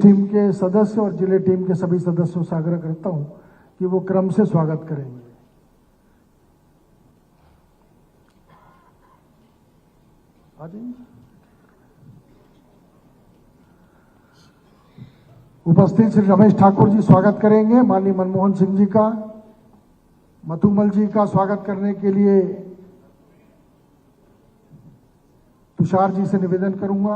Team के सदस्य और जिले टीम के सभी सदस्यों से आग्रह करता हूं कि वो क्रम से स्वागत करेंगे। उपस्थित श्री रमेश ठाकुर जी स्वागत करेंगे। माननीय मनमोहन सिंह जी का, मधुमल जी का स्वागत करने के लिए तुषार जी से निवेदन करूंगा।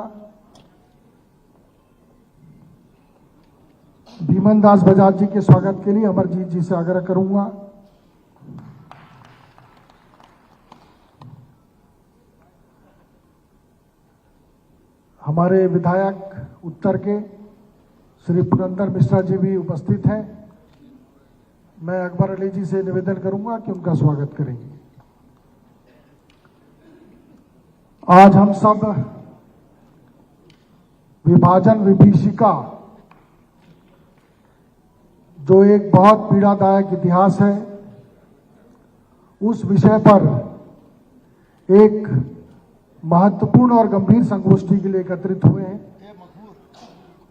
भीमन दास बजाज जी के स्वागत के लिए अमरजीत जी से आग्रह करूंगा। हमारे विधायक उत्तर के श्री पुरंदर मिश्रा जी भी उपस्थित हैं। मैं अकबर अली जी से निवेदन करूंगा कि उनका स्वागत करेंगे। आज हम सब विभाजन विभीषिका, जो एक बहुत पीड़ादायक इतिहास है, उस विषय पर एक महत्वपूर्ण और गंभीर संगोष्ठी के लिए एकत्रित हुए हैं।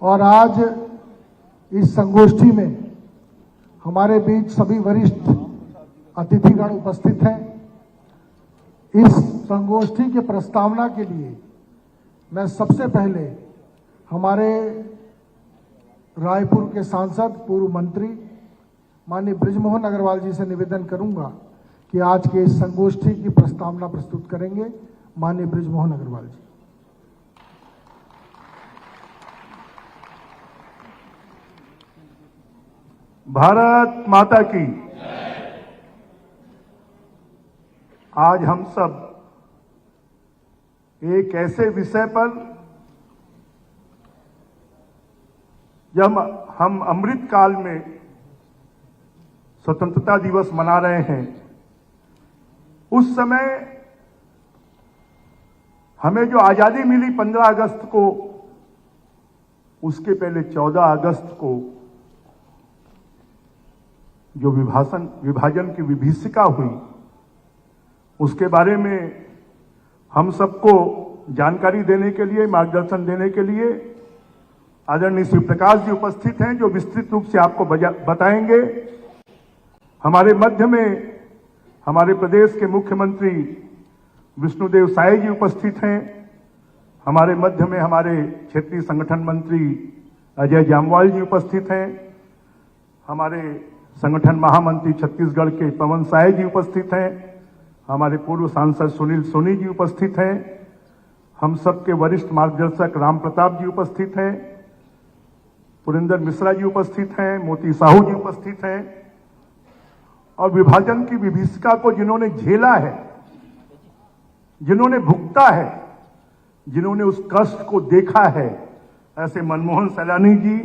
और आज इस संगोष्ठी में हमारे बीच सभी वरिष्ठ अतिथिगण उपस्थित हैं। इस संगोष्ठी के प्रस्तावना के लिए मैं सबसे पहले हमारे रायपुर के सांसद, पूर्व मंत्री माननीय बृजमोहन अग्रवाल जी से निवेदन करूंगा कि आज के इस संगोष्ठी की प्रस्तावना प्रस्तुत करेंगे। माननीय बृजमोहन अग्रवाल जी। भारत माता की। आज हम सब एक ऐसे विषय पर, जब हम अमृत काल में स्वतंत्रता दिवस मना रहे हैं, उस समय हमें जो आजादी मिली 15 अगस्त को, उसके पहले 14 अगस्त को जो विभाजन की विभीषिका हुई, उसके बारे में हम सबको जानकारी देने के लिए, मार्गदर्शन देने के लिए आदरणीय श्री प्रकाश जी उपस्थित हैं, जो विस्तृत रूप से आपको बताएंगे। हमारे मध्य में हमारे प्रदेश के मुख्यमंत्री विष्णुदेव साय जी उपस्थित हैं। हमारे मध्य में हमारे क्षेत्रीय संगठन मंत्री अजय जामवाल जी उपस्थित हैं। हमारे संगठन महामंत्री छत्तीसगढ़ के पवन साय जी उपस्थित हैं। हमारे पूर्व सांसद सुनील सोनी जी उपस्थित हैं। हम सबके वरिष्ठ मार्गदर्शक राम प्रताप जी उपस्थित हैं। पुरिंदर मिश्रा जी उपस्थित हैं। मोती साहू जी उपस्थित हैं। और विभाजन की विभीषिका को जिन्होंने झेला है, जिन्होंने भुगता है, जिन्होंने उस कष्ट को देखा है, ऐसे मनमोहन सैलानी जी,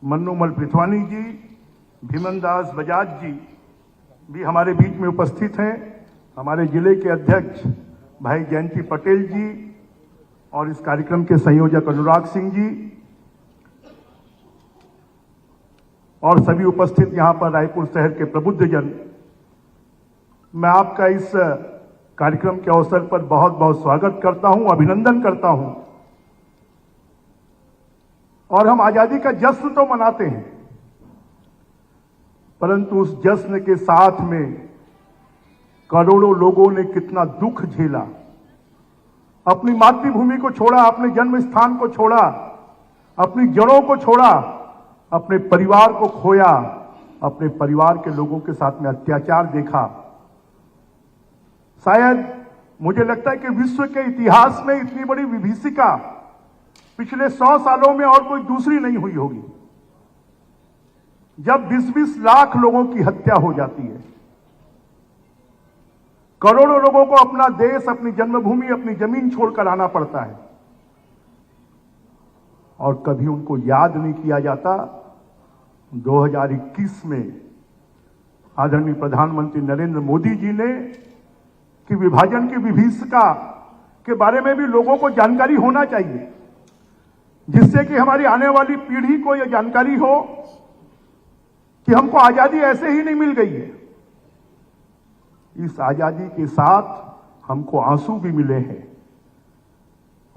मन्नूमल पृथ्वानी जी, भीमन दास बजाज जी भी हमारे बीच में उपस्थित हैं। हमारे जिले के अध्यक्ष भाई जयंती पटेल जी और इस कार्यक्रम के संयोजक अनुराग सिंह जी और सभी उपस्थित यहां पर रायपुर शहर के प्रबुद्धजन, मैं आपका इस कार्यक्रम के अवसर पर बहुत बहुत स्वागत करता हूं, अभिनंदन करता हूं। और हम आजादी का जश्न तो मनाते हैं, परंतु उस जश्न के साथ में करोड़ों लोगों ने कितना दुख झेला, अपनी मातृभूमि को छोड़ा, अपने जन्म स्थान को छोड़ा, अपनी जड़ों को छोड़ा, अपने परिवार को खोया, अपने परिवार के लोगों के साथ में अत्याचार देखा। शायद मुझे लगता है कि विश्व के इतिहास में इतनी बड़ी विभीषिका पिछले 100 सालों में और कोई दूसरी नहीं हुई होगी, जब 20-20 लाख लोगों की हत्या हो जाती है, करोड़ों लोगों को अपना देश, अपनी जन्मभूमि, अपनी जमीन छोड़कर आना पड़ता है और कभी उनको याद नहीं किया जाता। 2021 में आदरणीय प्रधानमंत्री नरेंद्र मोदी जी ने कि विभाजन की विभीषिका के बारे में भी लोगों को जानकारी होना चाहिए, जिससे कि हमारी आने वाली पीढ़ी को यह जानकारी हो कि हमको आजादी ऐसे ही नहीं मिल गई है। इस आजादी के साथ हमको आंसू भी मिले हैं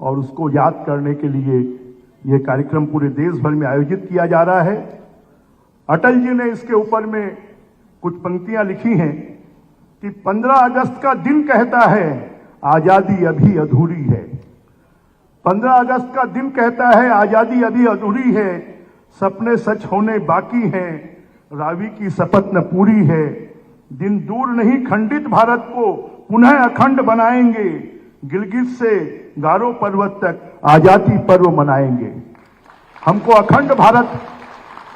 और उसको याद करने के लिए ये कार्यक्रम पूरे देश भर में आयोजित किया जा रहा है। अटल जी ने इसके ऊपर में कुछ पंक्तियां लिखी हैं कि 15 अगस्त का दिन कहता है आजादी अभी अधूरी है। 15 अगस्त का दिन कहता है आजादी अभी अधूरी है, सपने सच होने बाकी हैं, रावी की शपथ न पूरी है। दिन दूर नहीं खंडित भारत को पुनः अखंड बनाएंगे, गिलगित से गारो पर्वत तक आजादी पर्व मनाएंगे। हमको अखंड भारत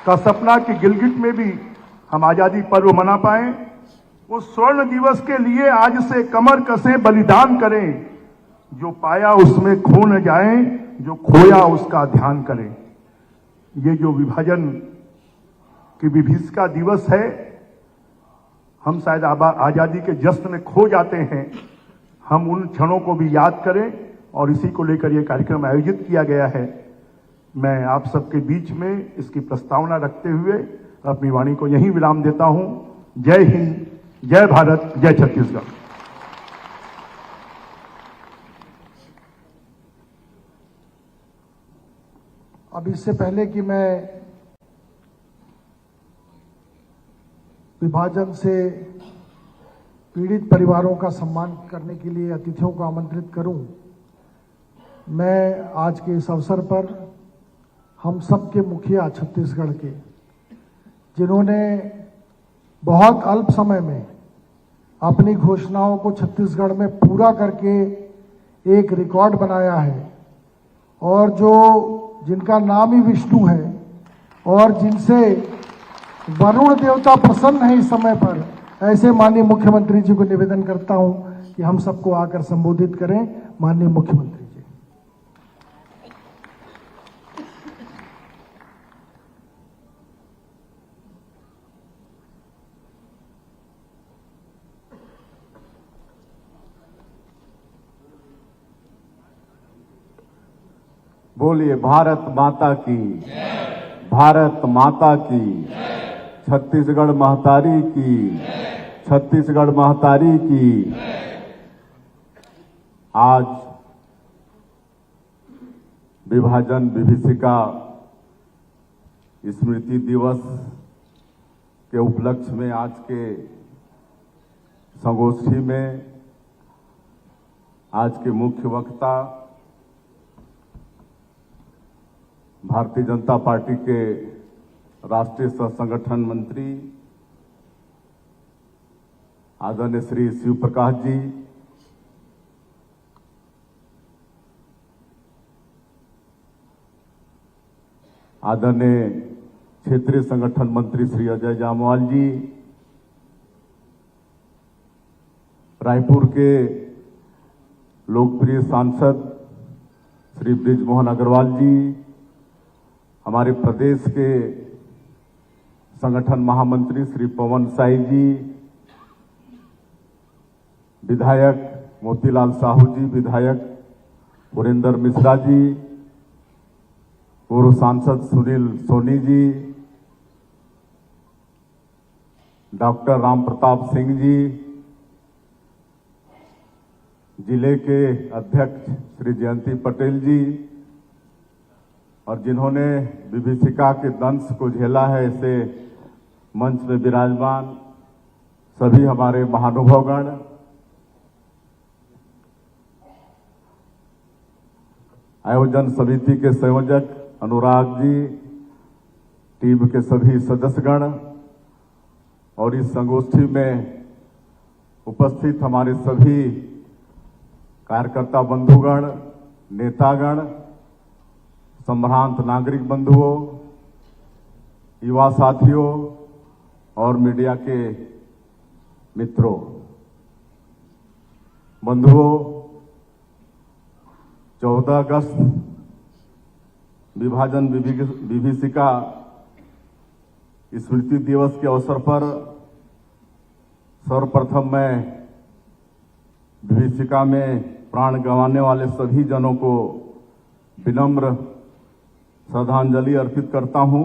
का सपना कि गिलगित में भी हम आजादी पर्व मना पाएं, उस स्वर्ण दिवस के लिए आज से कमर कसें, बलिदान करें। जो पाया उसमें खो न जाए, जो खोया उसका ध्यान करें। ये जो विभाजन की विभीषिका दिवस है, हम शायद आजादी के जश्न में खो जाते हैं। हम उन क्षणों को भी याद करें और इसी को लेकर यह कार्यक्रम आयोजित किया गया है। मैं आप सबके बीच में इसकी प्रस्तावना रखते हुए अपनी वाणी को यहीं विराम देता हूं। जय हिंद, जय भारत, जय छत्तीसगढ़। अब इससे पहले कि मैं विभाजन से पीड़ित परिवारों का सम्मान करने के लिए अतिथियों को आमंत्रित करूं, मैं आज के इस अवसर पर हम सबके मुखिया छत्तीसगढ़ के, जिन्होंने बहुत अल्प समय में अपनी घोषणाओं को छत्तीसगढ़ में पूरा करके एक रिकॉर्ड बनाया है, और जिनका नाम ही विष्णु है और जिनसे वरुण देवता प्रसन्न है इस समय पर, ऐसे माननीय मुख्यमंत्री जी को निवेदन करता हूं कि हम सबको आकर संबोधित करें। माननीय मुख्यमंत्री जी। बोलिए भारत माता की, भारत माता की, छत्तीसगढ़ महतारी की, छत्तीसगढ़ महतारी की। आज विभाजन विभीषिका स्मृति दिवस के उपलक्ष्य में आज के संगोष्ठी में आज के मुख्य वक्ता भारतीय जनता पार्टी के राष्ट्रीय सह संगठन मंत्री आदरणीय श्री शिव प्रकाश जी, आदरणीय क्षेत्रीय संगठन मंत्री श्री अजय जामवाल जी, रायपुर के लोकप्रिय सांसद श्री बृजमोहन अग्रवाल जी, हमारे प्रदेश के संगठन महामंत्री श्री पवन साई जी, विधायक मोतीलाल साहू जी, विधायक पुरेंद्र मिश्रा जी, पूर्व सांसद सुनील सोनी जी, डॉक्टर राम प्रताप सिंह जी, जिले के अध्यक्ष श्री जयंती पटेल जी, और जिन्होंने विभीषिका के दंश को झेला है, ऐसे मंच में विराजमान सभी हमारे महानुभावगण, आयोजन समिति के संयोजक अनुराग जी, टीम के सभी सदस्यगण और इस संगोष्ठी में उपस्थित हमारे सभी कार्यकर्ता बंधुगण, नेतागण, संभ्रांत नागरिक बंधुओं, युवा साथियों और मीडिया के मित्रों, बंधुओं, 14 अगस्त विभाजन विभीषिका स्मृति दिवस के अवसर पर सर्वप्रथम मैं विभीषिका में प्राण गंवाने वाले सभी जनों को विनम्र श्रद्धांजलि अर्पित करता हूं।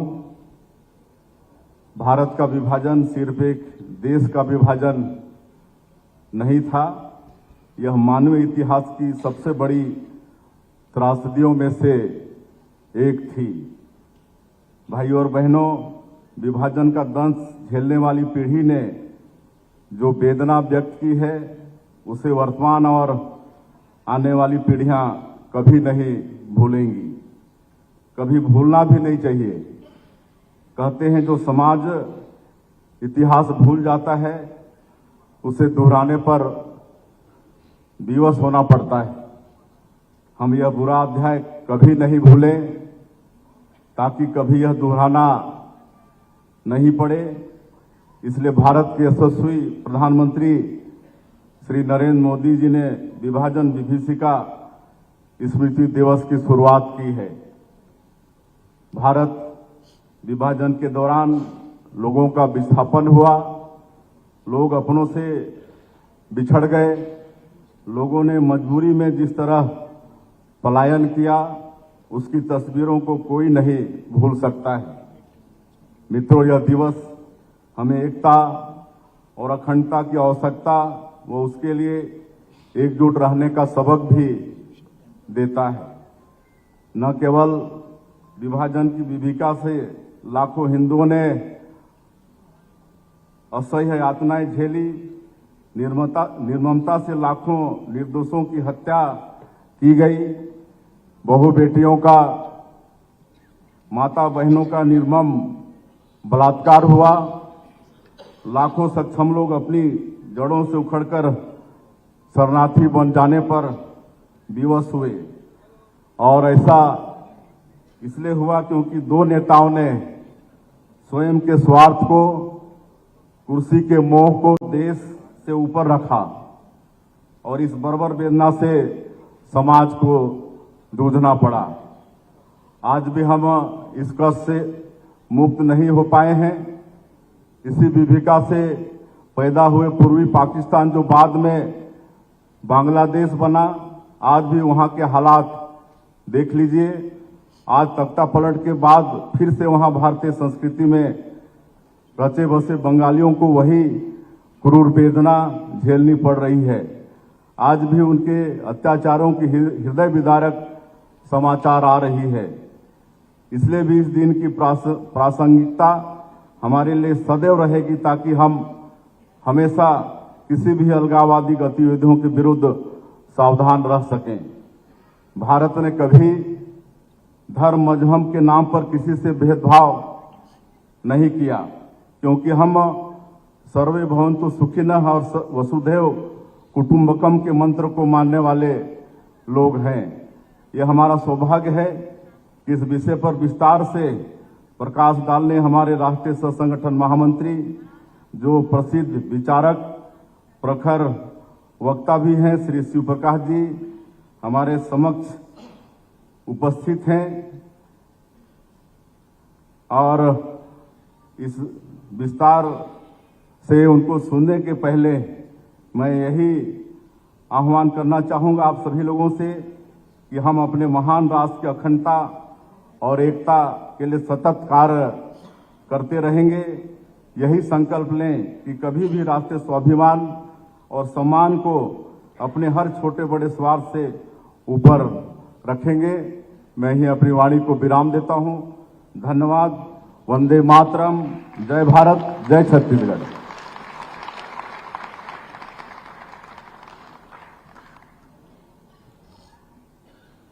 भारत का विभाजन सिर्फ एक देश का विभाजन नहीं था, यह मानवीय इतिहास की सबसे बड़ी त्रासदियों में से एक थी। भाइयों और बहनों, विभाजन का दंश झेलने वाली पीढ़ी ने जो वेदना व्यक्त की है उसे वर्तमान और आने वाली पीढ़ियां कभी नहीं भूलेंगी, कभी भूलना भी नहीं चाहिए। कहते हैं जो समाज इतिहास भूल जाता है उसे दोहराने पर विवश होना पड़ता है। हम यह बुरा अध्याय कभी नहीं भूलें ताकि कभी यह दोहराना नहीं पड़े। इसलिए भारत के यशस्वी प्रधानमंत्री श्री नरेंद्र मोदी जी ने विभाजन विभीषिका स्मृति दिवस की शुरुआत की है। भारत विभाजन के दौरान लोगों का विस्थापन हुआ, लोग अपनों से बिछड़ गए, लोगों ने मजबूरी में जिस तरह पलायन किया उसकी तस्वीरों को कोई नहीं भूल सकता है। मित्रों, यह दिवस हमें एकता और अखंडता की आवश्यकता व उसके लिए एकजुट रहने का सबक भी देता है। न केवल विभाजन की विभीषिका से लाखों हिंदुओं ने असह्य यातनाएं झेली, निर्ममता से लाखों निर्दोषों की हत्या की गई, बहु बेटियों का, माता बहनों का निर्मम बलात्कार हुआ, लाखों सक्षम लोग अपनी जड़ों से उखड़कर शरणार्थी बन जाने पर विवश हुए। और ऐसा इसलिए हुआ क्योंकि दो नेताओं ने स्वयं के स्वार्थ को, कुर्सी के मोह को देश से ऊपर रखा और इस बर्बर वेदना से समाज को जूझना पड़ा। आज भी हम इस कष्ट से मुक्त नहीं हो पाए हैं। इसी विभीषिका से पैदा हुए पूर्वी पाकिस्तान जो बाद में बांग्लादेश बना, आज भी वहां के हालात देख लीजिए। आज तख्ता पलट के बाद फिर से वहां भारतीय संस्कृति में रचे बसे बंगालियों को वही क्रूर वेदना झेलनी पड़ रही है। आज भी उनके अत्याचारों की हृदय विदारक समाचार आ रही है। इसलिए भी इस दिन की प्रासंगिकता हमारे लिए सदैव रहेगी ताकि हम हमेशा किसी भी अलगाववादी गतिविधियों के विरुद्ध सावधान रह सकें। भारत ने कभी धर्म मजहब के नाम पर किसी से भेदभाव नहीं किया, क्योंकि हम सर्वे भवन्तु सुखिनः और वसुधैव कुटुंबकम के मंत्र को मानने वाले लोग हैं। यह हमारा सौभाग्य है कि इस विषय पर विस्तार से प्रकाश डालने हमारे राष्ट्रीय सह संगठन महामंत्री, जो प्रसिद्ध विचारक, प्रखर वक्ता भी हैं, श्री शिव प्रकाश जी हमारे समक्ष उपस्थित हैं। और इस विस्तार से उनको सुनने के पहले मैं यही आह्वान करना चाहूंगा आप सभी लोगों से कि हम अपने महान राष्ट्र की अखंडता और एकता के लिए सतत कार्य करते रहेंगे। यही संकल्प लें कि कभी भी राष्ट्रीय स्वाभिमान और सम्मान को अपने हर छोटे बड़े स्वार्थ से ऊपर रखेंगे। मैं ही अपनी वाणी को विराम देता हूं। धन्यवाद। वंदे मातरम। जय भारत, जय छत्तीसगढ़।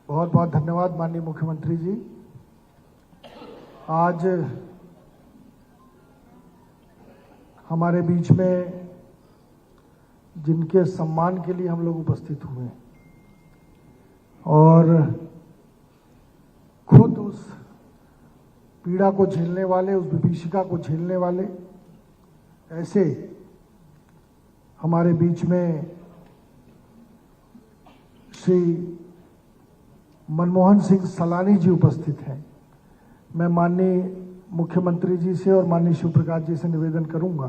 बहुत बहुत धन्यवाद माननीय मुख्यमंत्री जी। आज हमारे बीच में जिनके सम्मान के लिए हम लोग उपस्थित हुए और खुद उस पीड़ा को झेलने वाले, उस विभीषिका को झेलने वाले ऐसे हमारे बीच में श्री मनमोहन सिंह सलानी जी उपस्थित हैं। मैं माननीय मुख्यमंत्री जी से और माननीय शिव प्रकाश जी से निवेदन करूंगा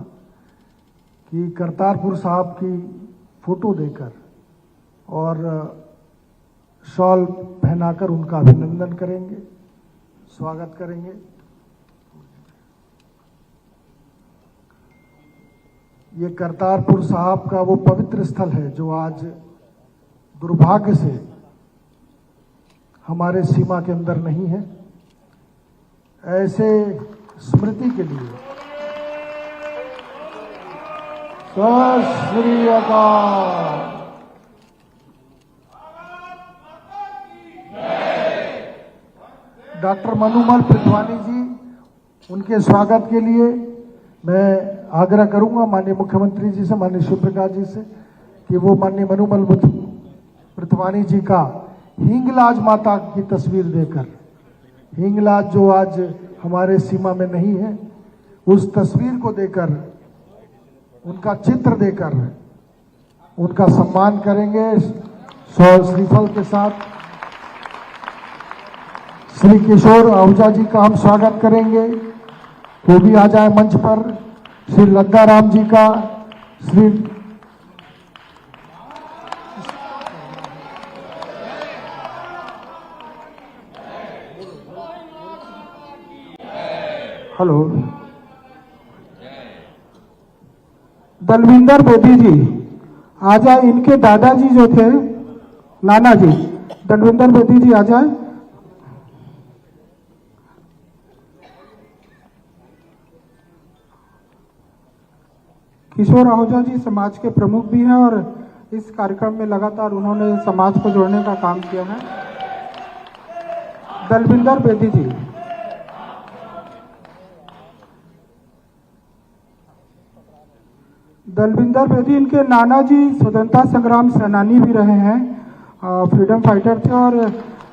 कि करतारपुर साहब की फोटो देकर और शॉल पहनाकर उनका अभिनंदन करेंगे, स्वागत करेंगे। ये करतारपुर साहब का वो पवित्र स्थल है जो आज दुर्भाग्य से हमारे सीमा के अंदर नहीं है। ऐसे स्मृति के लिए सत श्री अकाल। डॉक्टर मनुमल पृथ्वानी जी, उनके स्वागत के लिए मैं आग्रह करूंगा माननीय मुख्यमंत्री जी से, माननीय शिव प्रकाश जी से, कि वो माननीय मनुमल पृथ्वानी जी का हिंगलाज माता की तस्वीर देकर, हिंगलाज जो आज हमारे सीमा में नहीं है, उस तस्वीर को देकर, उनका चित्र देकर उनका सम्मान करेंगे। श्रीफल के साथ श्री किशोर आहूजा जी का हम स्वागत करेंगे, वो भी आ जाए मंच पर। श्री लद्दाराम जी का, श्री हेलो दलविंदर बेदी जी आ जाए, इनके दादाजी जो थे नाना जी, दलविंदर बेदी जी आ जाए। किशोर आहूजा जी समाज के प्रमुख भी हैं और इस कार्यक्रम में लगातार उन्होंने समाज को जोड़ने का काम किया है। दलविंदर बेदी जी, दलविंदर बेदी इनके नाना जी स्वतंत्रता संग्राम सेनानी भी रहे हैं, फ्रीडम फाइटर थे और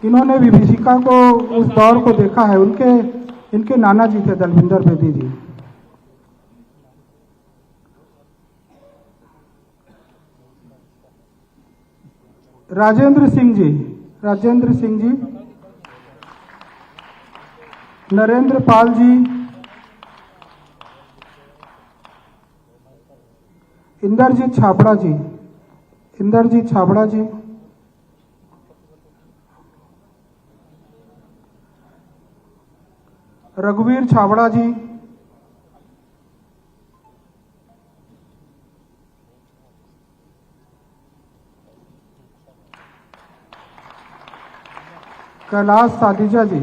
इन्होंने विभीषिका को उस दौर को देखा है। इनके नाना जी थे दलविंदर बेदी जी। राजेंद्र सिंह जी, राजेंद्र सिंह जी, नरेंद्र पाल जी, इंद्रजीत छाबड़ा जी, इंद्रजीत छाबड़ा जी, रघुवीर छाबड़ा जी, कैलाश सादिजा जी,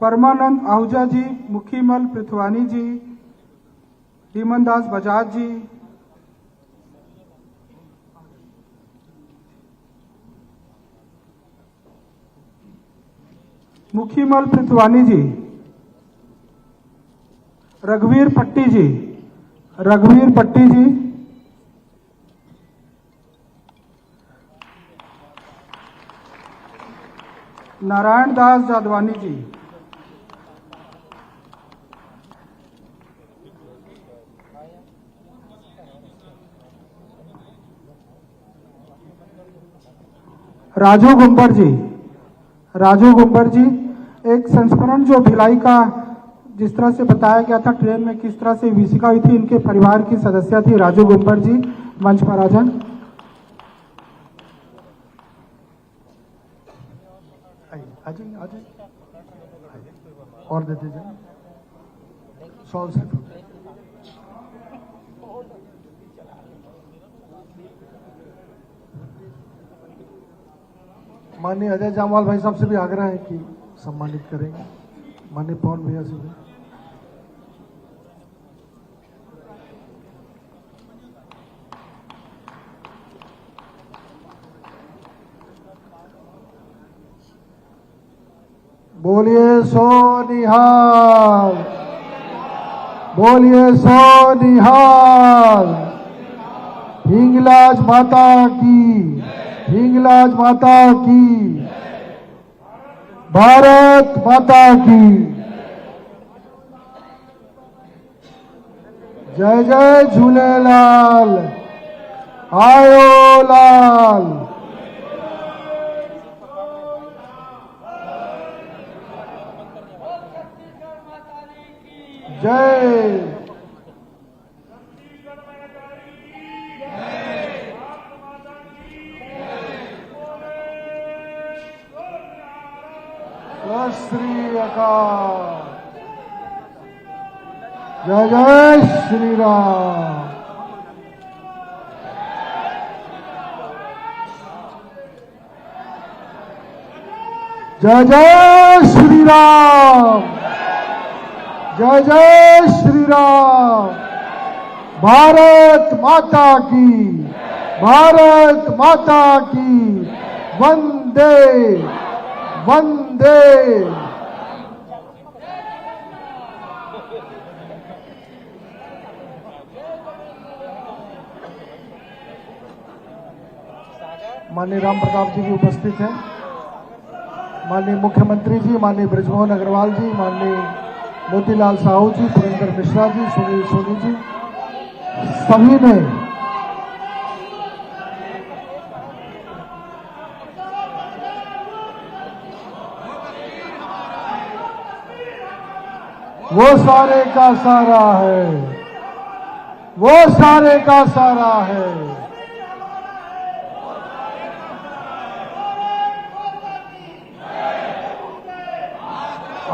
परमानंद आहूजा जी, मुखीमल पृथ्वानी जी, धीमन दास बजाज जी, मुखीमल पृथ्वानी जी, रघुवीर पट्टी जी, रघुवीर पट्टी जी, नारायण दास जादवानी जी, राजू गुंबर जी, राजू गुंबर जी, एक संस्मरण जो भिलाई का जिस तरह से बताया गया था ट्रेन में किस तरह से विभीषिका हुई थी, इनके परिवार की सदस्य थी राजू गुंबर जी, मंच पर आ जाएं। और दे दीजिए सॉल से। माननीय अजय जामवाल भाई साहब से भी आग्रह है कि सम्मानित करेंगे, माननीय पवन भैया से भी। बोलिए सो निहाल, बोलिए सो निहाल। हिंगलाज माता की, हिंगलाज माता की, भारत माता की जय जय झूलेलाल। आयो लाल। जय। सत श्री अकाल। जय जय श्री राम। जय जय श्री राम, जय जय श्री राम। भारत माता की, भारत माता की। वंदे वंदे। माननीय राम प्रताप जी भी उपस्थित हैं, माननीय मुख्यमंत्री जी, माननीय ब्रजमोहन अग्रवाल जी, माननीय मोतीलाल साहू जी, पुरेंद्र मिश्रा जी, सुनील सोनी जी, सभी ने वो सारे का सारा है, वो सारे का सारा है।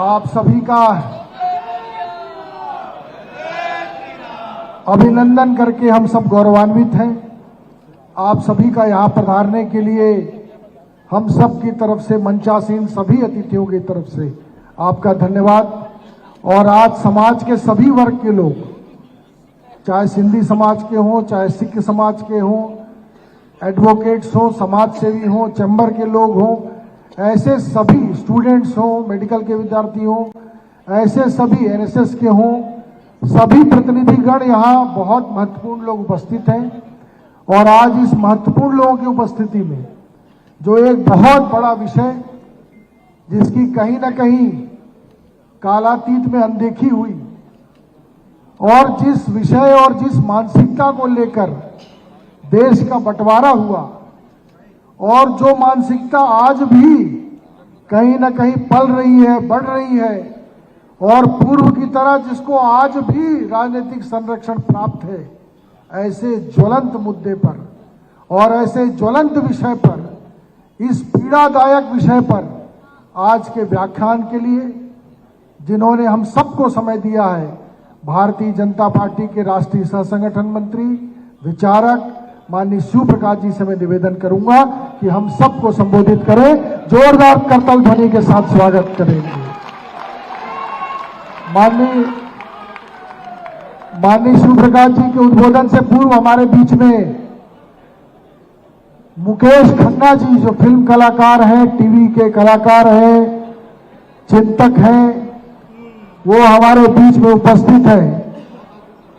आप सभी का अभिनंदन करके हम सब गौरवान्वित हैं। आप सभी का यहां पधारने के लिए हम सब की तरफ से, मंचासीन सभी अतिथियों की तरफ से आपका धन्यवाद। और आज समाज के सभी वर्ग के लोग, चाहे सिंधी समाज के हों, चाहे सिख समाज के हों, एडवोकेट्स हों, समाज सेवी हों, चैम्बर के लोग हों, ऐसे सभी स्टूडेंट्स हों, मेडिकल के विद्यार्थी हों, ऐसे सभी एनएसएस के हों, सभी प्रतिनिधिगण यहाँ बहुत महत्वपूर्ण लोग उपस्थित हैं। और आज इस महत्वपूर्ण लोगों की उपस्थिति में जो एक बहुत बड़ा विषय, जिसकी कहीं ना कहीं कालातीत में अनदेखी हुई, और जिस विषय और जिस मानसिकता को लेकर देश का बंटवारा हुआ, और जो मानसिकता आज भी कहीं ना कहीं पल रही है, बढ़ रही है, और पूर्व की तरह जिसको आज भी राजनीतिक संरक्षण प्राप्त है, ऐसे ज्वलंत मुद्दे पर और ऐसे ज्वलंत विषय पर, इस पीड़ादायक विषय पर आज के व्याख्यान के लिए जिन्होंने हम सबको समय दिया है, भारतीय जनता पार्टी के राष्ट्रीय सह संगठन मंत्री, विचारक माननीय शिव प्रकाश जी से मैं निवेदन करूंगा कि हम सबको संबोधित करें, जोरदार करताल ध्वनि के साथ स्वागत करेंगे। माननीय शिव प्रकाश जी के उद्बोधन से पूर्व हमारे बीच में मुकेश खन्ना जी, जो फिल्म कलाकार हैं, टीवी के कलाकार हैं, चिंतक हैं, वो हमारे बीच में उपस्थित हैं।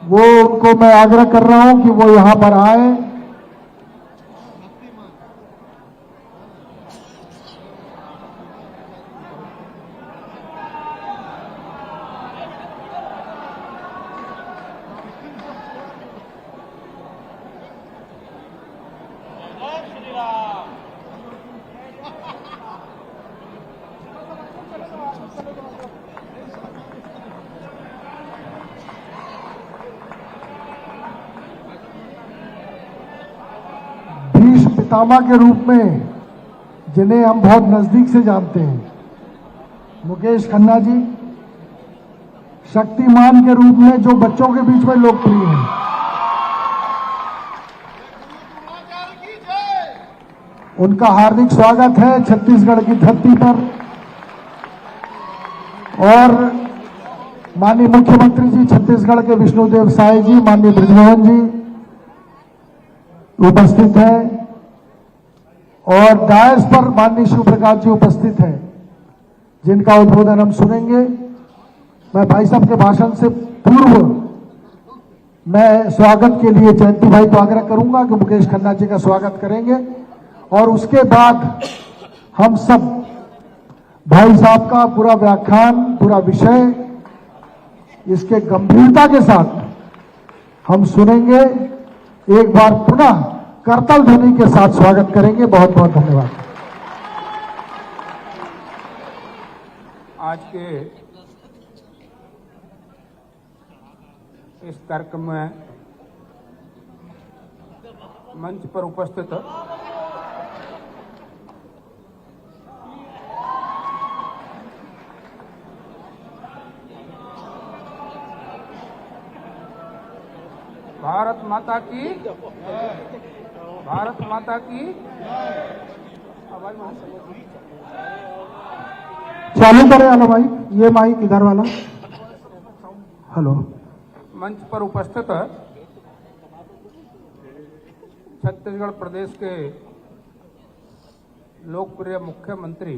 वो उनको मैं आग्रह कर रहा हूं कि वो यहां पर आए। भीष्म पितामह के रूप में जिन्हें हम बहुत नजदीक से जानते हैं, मुकेश खन्ना जी, शक्तिमान के रूप में जो बच्चों के बीच में लोकप्रिय हैं, उनका हार्दिक स्वागत है छत्तीसगढ़ की धरती पर। और माननीय मुख्यमंत्री जी छत्तीसगढ़ के विष्णुदेव साय जी, माननीय ब्रजमोहन जी उपस्थित हैं, और डायस पर माननीय शिव प्रकाश जी उपस्थित हैं, जिनका उद्बोधन हम सुनेंगे। मैं भाई साहब के भाषण से पूर्व मैं स्वागत के लिए जयंती भाई को आग्रह करूंगा कि मुकेश खन्ना जी का स्वागत करेंगे, और उसके बाद हम सब भाई साहब का पूरा व्याख्यान, पूरा विषय, इसके गंभीरता के साथ हम सुनेंगे। एक बार पुनः करताल ध्वनि के साथ स्वागत करेंगे। बहुत बहुत धन्यवाद। आज के इस कार्यक्रम में मंच पर उपस्थित भारत माता की, भारत माता की। चालू करें वाला माइक, ये माइक इधर वाला। हेलो। मंच पर उपस्थित छत्तीसगढ़ प्रदेश के लोकप्रिय मुख्यमंत्री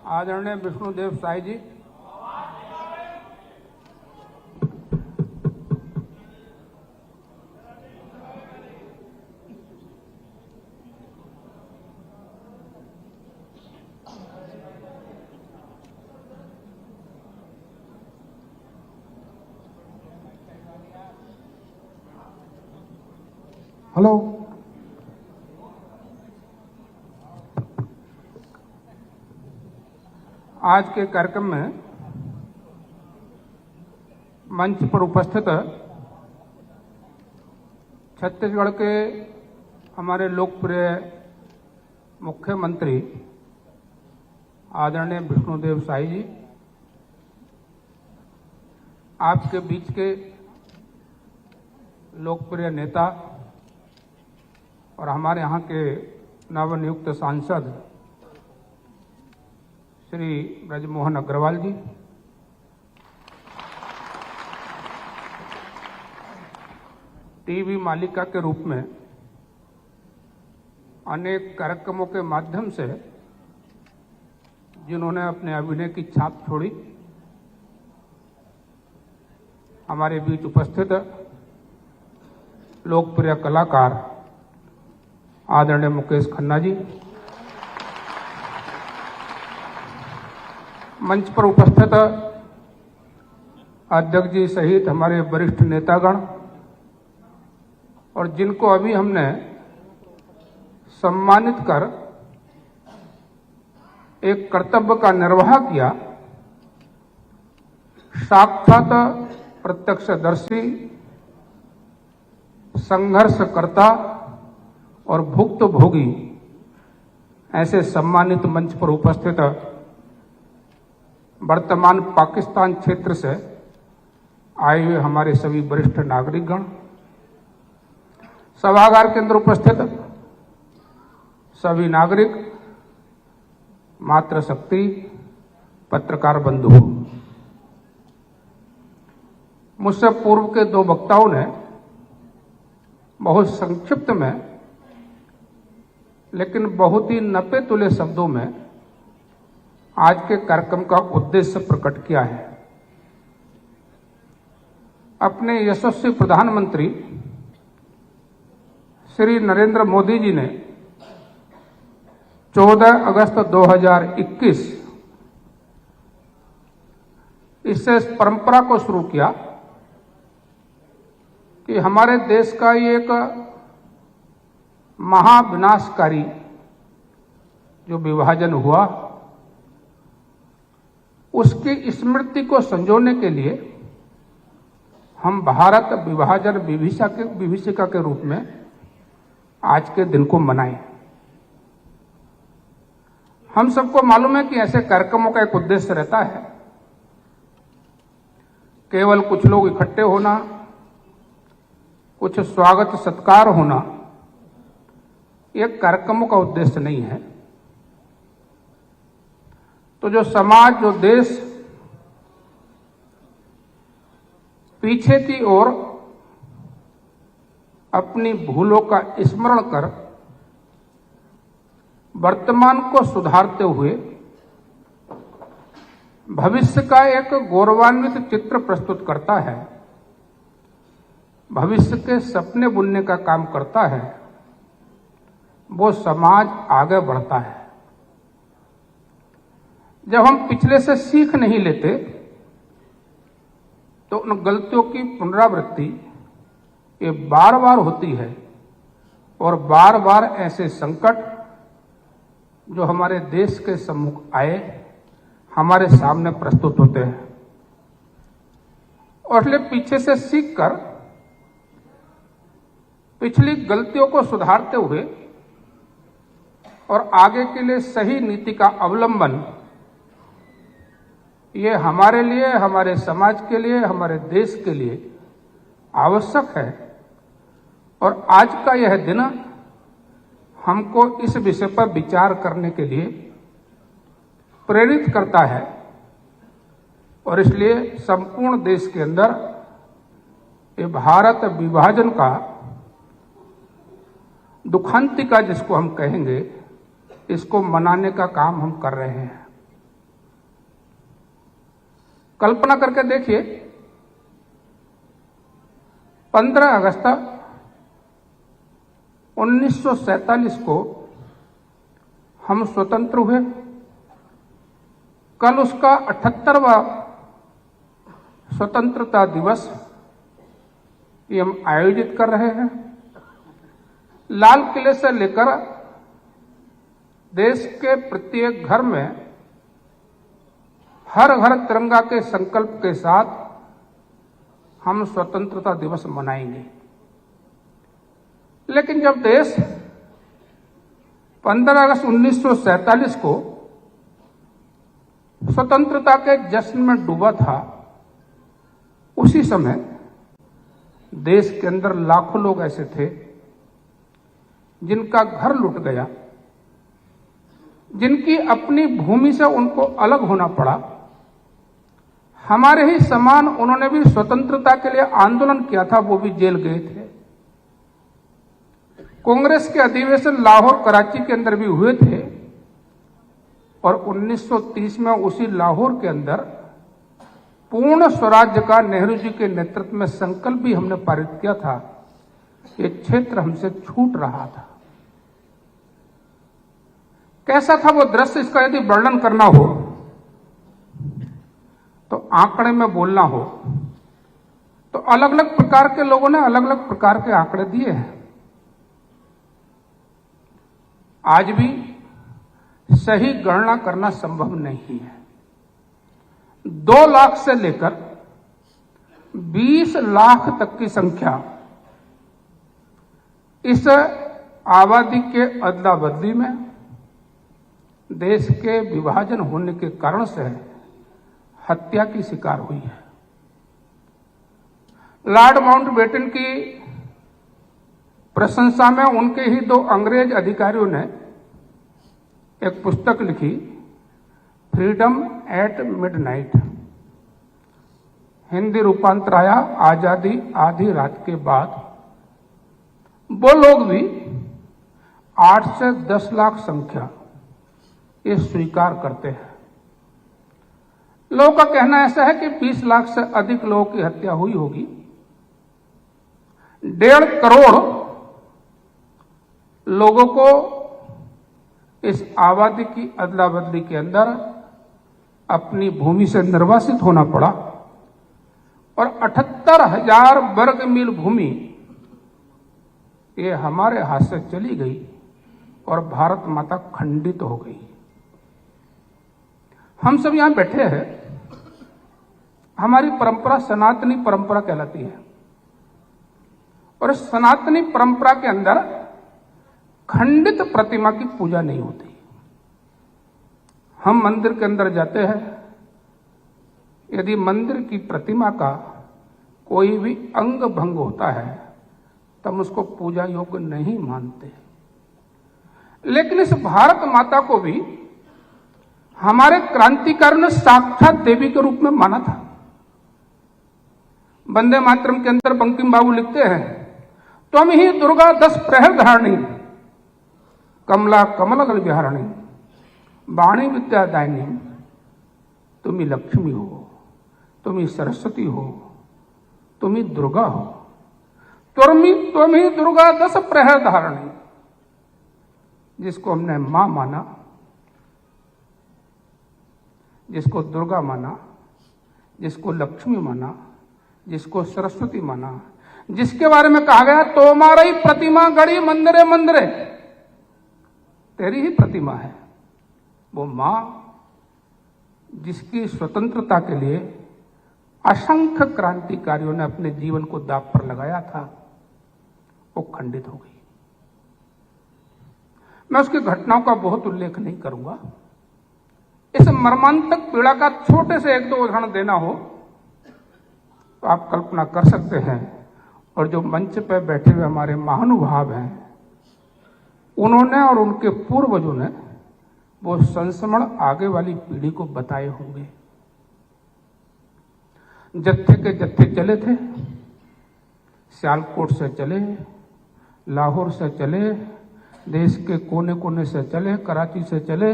आदरणीय विष्णुदेव साई जी, हेलो। आज के कार्यक्रम में मंच पर उपस्थित छत्तीसगढ़ के हमारे लोकप्रिय मुख्यमंत्री आदरणीय विष्णुदेव साई जी, आपके बीच के लोकप्रिय नेता और हमारे यहाँ के नवनियुक्त सांसद श्री ब्रजमोहन अग्रवाल जी, टीवी मालिका के रूप में अनेक कार्यक्रमों के माध्यम से जिन्होंने अपने अभिनय की छाप छोड़ी, हमारे बीच उपस्थित लोकप्रिय कलाकार आदरणीय मुकेश खन्ना जी, मंच पर उपस्थित अध्यक्ष जी सहित हमारे वरिष्ठ नेतागण और जिनको अभी हमने सम्मानित कर एक कर्तव्य का निर्वाह किया, साक्षात प्रत्यक्षदर्शी, संघर्षकर्ता और भुक्तभोगी ऐसे सम्मानित मंच पर उपस्थित वर्तमान पाकिस्तान क्षेत्र से आए हुए हमारे सभी वरिष्ठ नागरिकगण, सभागार के अंदर उपस्थित सभी नागरिक, मातृशक्ति, पत्रकार बंधु, मुझसे पूर्व के दो वक्ताओं ने बहुत संक्षिप्त में लेकिन बहुत ही नपे तुले शब्दों में आज के कार्यक्रम का उद्देश्य प्रकट किया है। अपने यशस्वी प्रधानमंत्री श्री नरेंद्र मोदी जी ने 14 अगस्त 2021 इससे इस परंपरा को शुरू किया कि हमारे देश का ये एक महाविनाशकारी जो विभाजन हुआ, उसकी स्मृति को संजोने के लिए हम भारत विभाजन विभीषिका के रूप में आज के दिन को मनाएं। हम सबको मालूम है कि ऐसे कार्यक्रमों का एक उद्देश्य रहता है, केवल कुछ लोग इकट्ठे होना, कुछ स्वागत सत्कार होना, ये कार्यक्रमों का उद्देश्य नहीं है। तो जो समाज, जो देश पीछे की ओर अपनी भूलों का स्मरण कर वर्तमान को सुधारते हुए भविष्य का एक गौरवान्वित चित्र प्रस्तुत करता है, भविष्य के सपने बुनने का काम करता है, वो समाज आगे बढ़ता है। जब हम पिछले से सीख नहीं लेते तो उन गलतियों की पुनरावृत्ति ये बार बार होती है और बार बार ऐसे संकट जो हमारे देश के सम्मुख आए हमारे सामने प्रस्तुत होते हैं। और इसलिए पीछे से सीखकर पिछली गलतियों को सुधारते हुए और आगे के लिए सही नीति का अवलंबन, ये हमारे लिए, हमारे समाज के लिए, हमारे देश के लिए आवश्यक है। और आज का यह दिन हमको इस विषय पर विचार करने के लिए प्रेरित करता है और इसलिए संपूर्ण देश के अंदर ये भारत विभाजन का दुखांतिका जिसको हम कहेंगे, इसको मनाने का काम हम कर रहे हैं। कल्पना करके देखिए, 15 अगस्त 1947 को हम स्वतंत्र हुए। कल उसका 78वां स्वतंत्रता दिवस ये हम आयोजित कर रहे हैं। लाल किले से लेकर देश के प्रत्येक घर में हर घर तिरंगा के संकल्प के साथ हम स्वतंत्रता दिवस मनाएंगे। लेकिन जब देश 15 अगस्त 1947 को स्वतंत्रता के जश्न में डूबा था, उसी समय देश के अंदर लाखों लोग ऐसे थे जिनका घर लुट गया, जिनकी अपनी भूमि से उनको अलग होना पड़ा। हमारे ही समान उन्होंने भी स्वतंत्रता के लिए आंदोलन किया था, वो भी जेल गए थे। कांग्रेस के अधिवेशन लाहौर कराची के अंदर भी हुए थे और 1930 में उसी लाहौर के अंदर पूर्ण स्वराज्य का नेहरू जी के नेतृत्व में संकल्प भी हमने पारित किया था। ये क्षेत्र हमसे छूट रहा था। कैसा था वो दृश्य, इसका यदि वर्णन करना हो तो आंकड़े में बोलना हो तो अलग अलग प्रकार के लोगों ने अलग अलग प्रकार के आंकड़े दिए हैं। आज भी सही गणना करना संभव नहीं है। 2 लाख से लेकर 20 लाख तक की संख्या इस आबादी के अदला बदली में देश के विभाजन होने के कारण से हत्या की शिकार हुई है। लॉर्ड माउंटबेटन की प्रशंसा में उनके ही 2 अंग्रेज अधिकारियों ने एक पुस्तक लिखी, फ्रीडम एट मिडनाइट। हिंदी रूपांतर आया, आजादी आधी रात के बाद। वो लोग भी 8 से 10 लाख संख्या ये स्वीकार करते हैं। लोगों का कहना ऐसा है कि 20 लाख से अधिक लोगों की हत्या हुई होगी। 1.5 करोड़ लोगों को इस आबादी की अदला बदली के अंदर अपनी भूमि से निर्वासित होना पड़ा और 78,000 वर्ग मील भूमि ये हमारे हाथ से चली गई और भारत माता खंडित हो गई। हम सब यहां बैठे हैं, हमारी परंपरा सनातनी परंपरा कहलाती है और सनातनी परंपरा के अंदर खंडित प्रतिमा की पूजा नहीं होती। हम मंदिर के अंदर जाते हैं, यदि मंदिर की प्रतिमा का कोई भी अंग भंग होता है तो हम उसको पूजा योग्य नहीं मानते। लेकिन इस भारत माता को भी हमारे क्रांतिकारियों ने साक्षात देवी के रूप में माना था। वंदे मातरम के अंदर बंकिम बाबू लिखते हैं, त्वं ही दुर्गा 10 प्रहर धारणी, कमला कमल विहारणी, वाणी विद्यादायिनी। तुम ही लक्ष्मी हो, तुम ही सरस्वती हो, तुम ही दुर्गा हो। तुम ही दुर्गा 10 प्रहर धारणी। जिसको हमने मां माना, जिसको दुर्गा माना, जिसको लक्ष्मी माना, जिसको सरस्वती माना, जिसके बारे में कहा गया तोमारा ही प्रतिमा गढ़ी मंदिरे मंदिरे, तेरी ही प्रतिमा है। वो मां जिसकी स्वतंत्रता के लिए असंख्य क्रांतिकारियों ने अपने जीवन को दांव पर लगाया था, वो खंडित हो गई। मैं उसकी घटनाओं का बहुत उल्लेख नहीं करूंगा। इस मर्मांतक पीड़ा का छोटे से 1-2 उदाहरण देना हो तो आप कल्पना कर सकते हैं, और जो मंच पर बैठे हुए हमारे महानुभाव हैं उन्होंने और उनके पूर्वजों ने वो संस्मरण आगे वाली पीढ़ी को बताए होंगे। जत्थे के जत्थे चले थे, सियालकोट से चले, लाहौर से चले, देश के कोने कोने से चले, कराची से चले,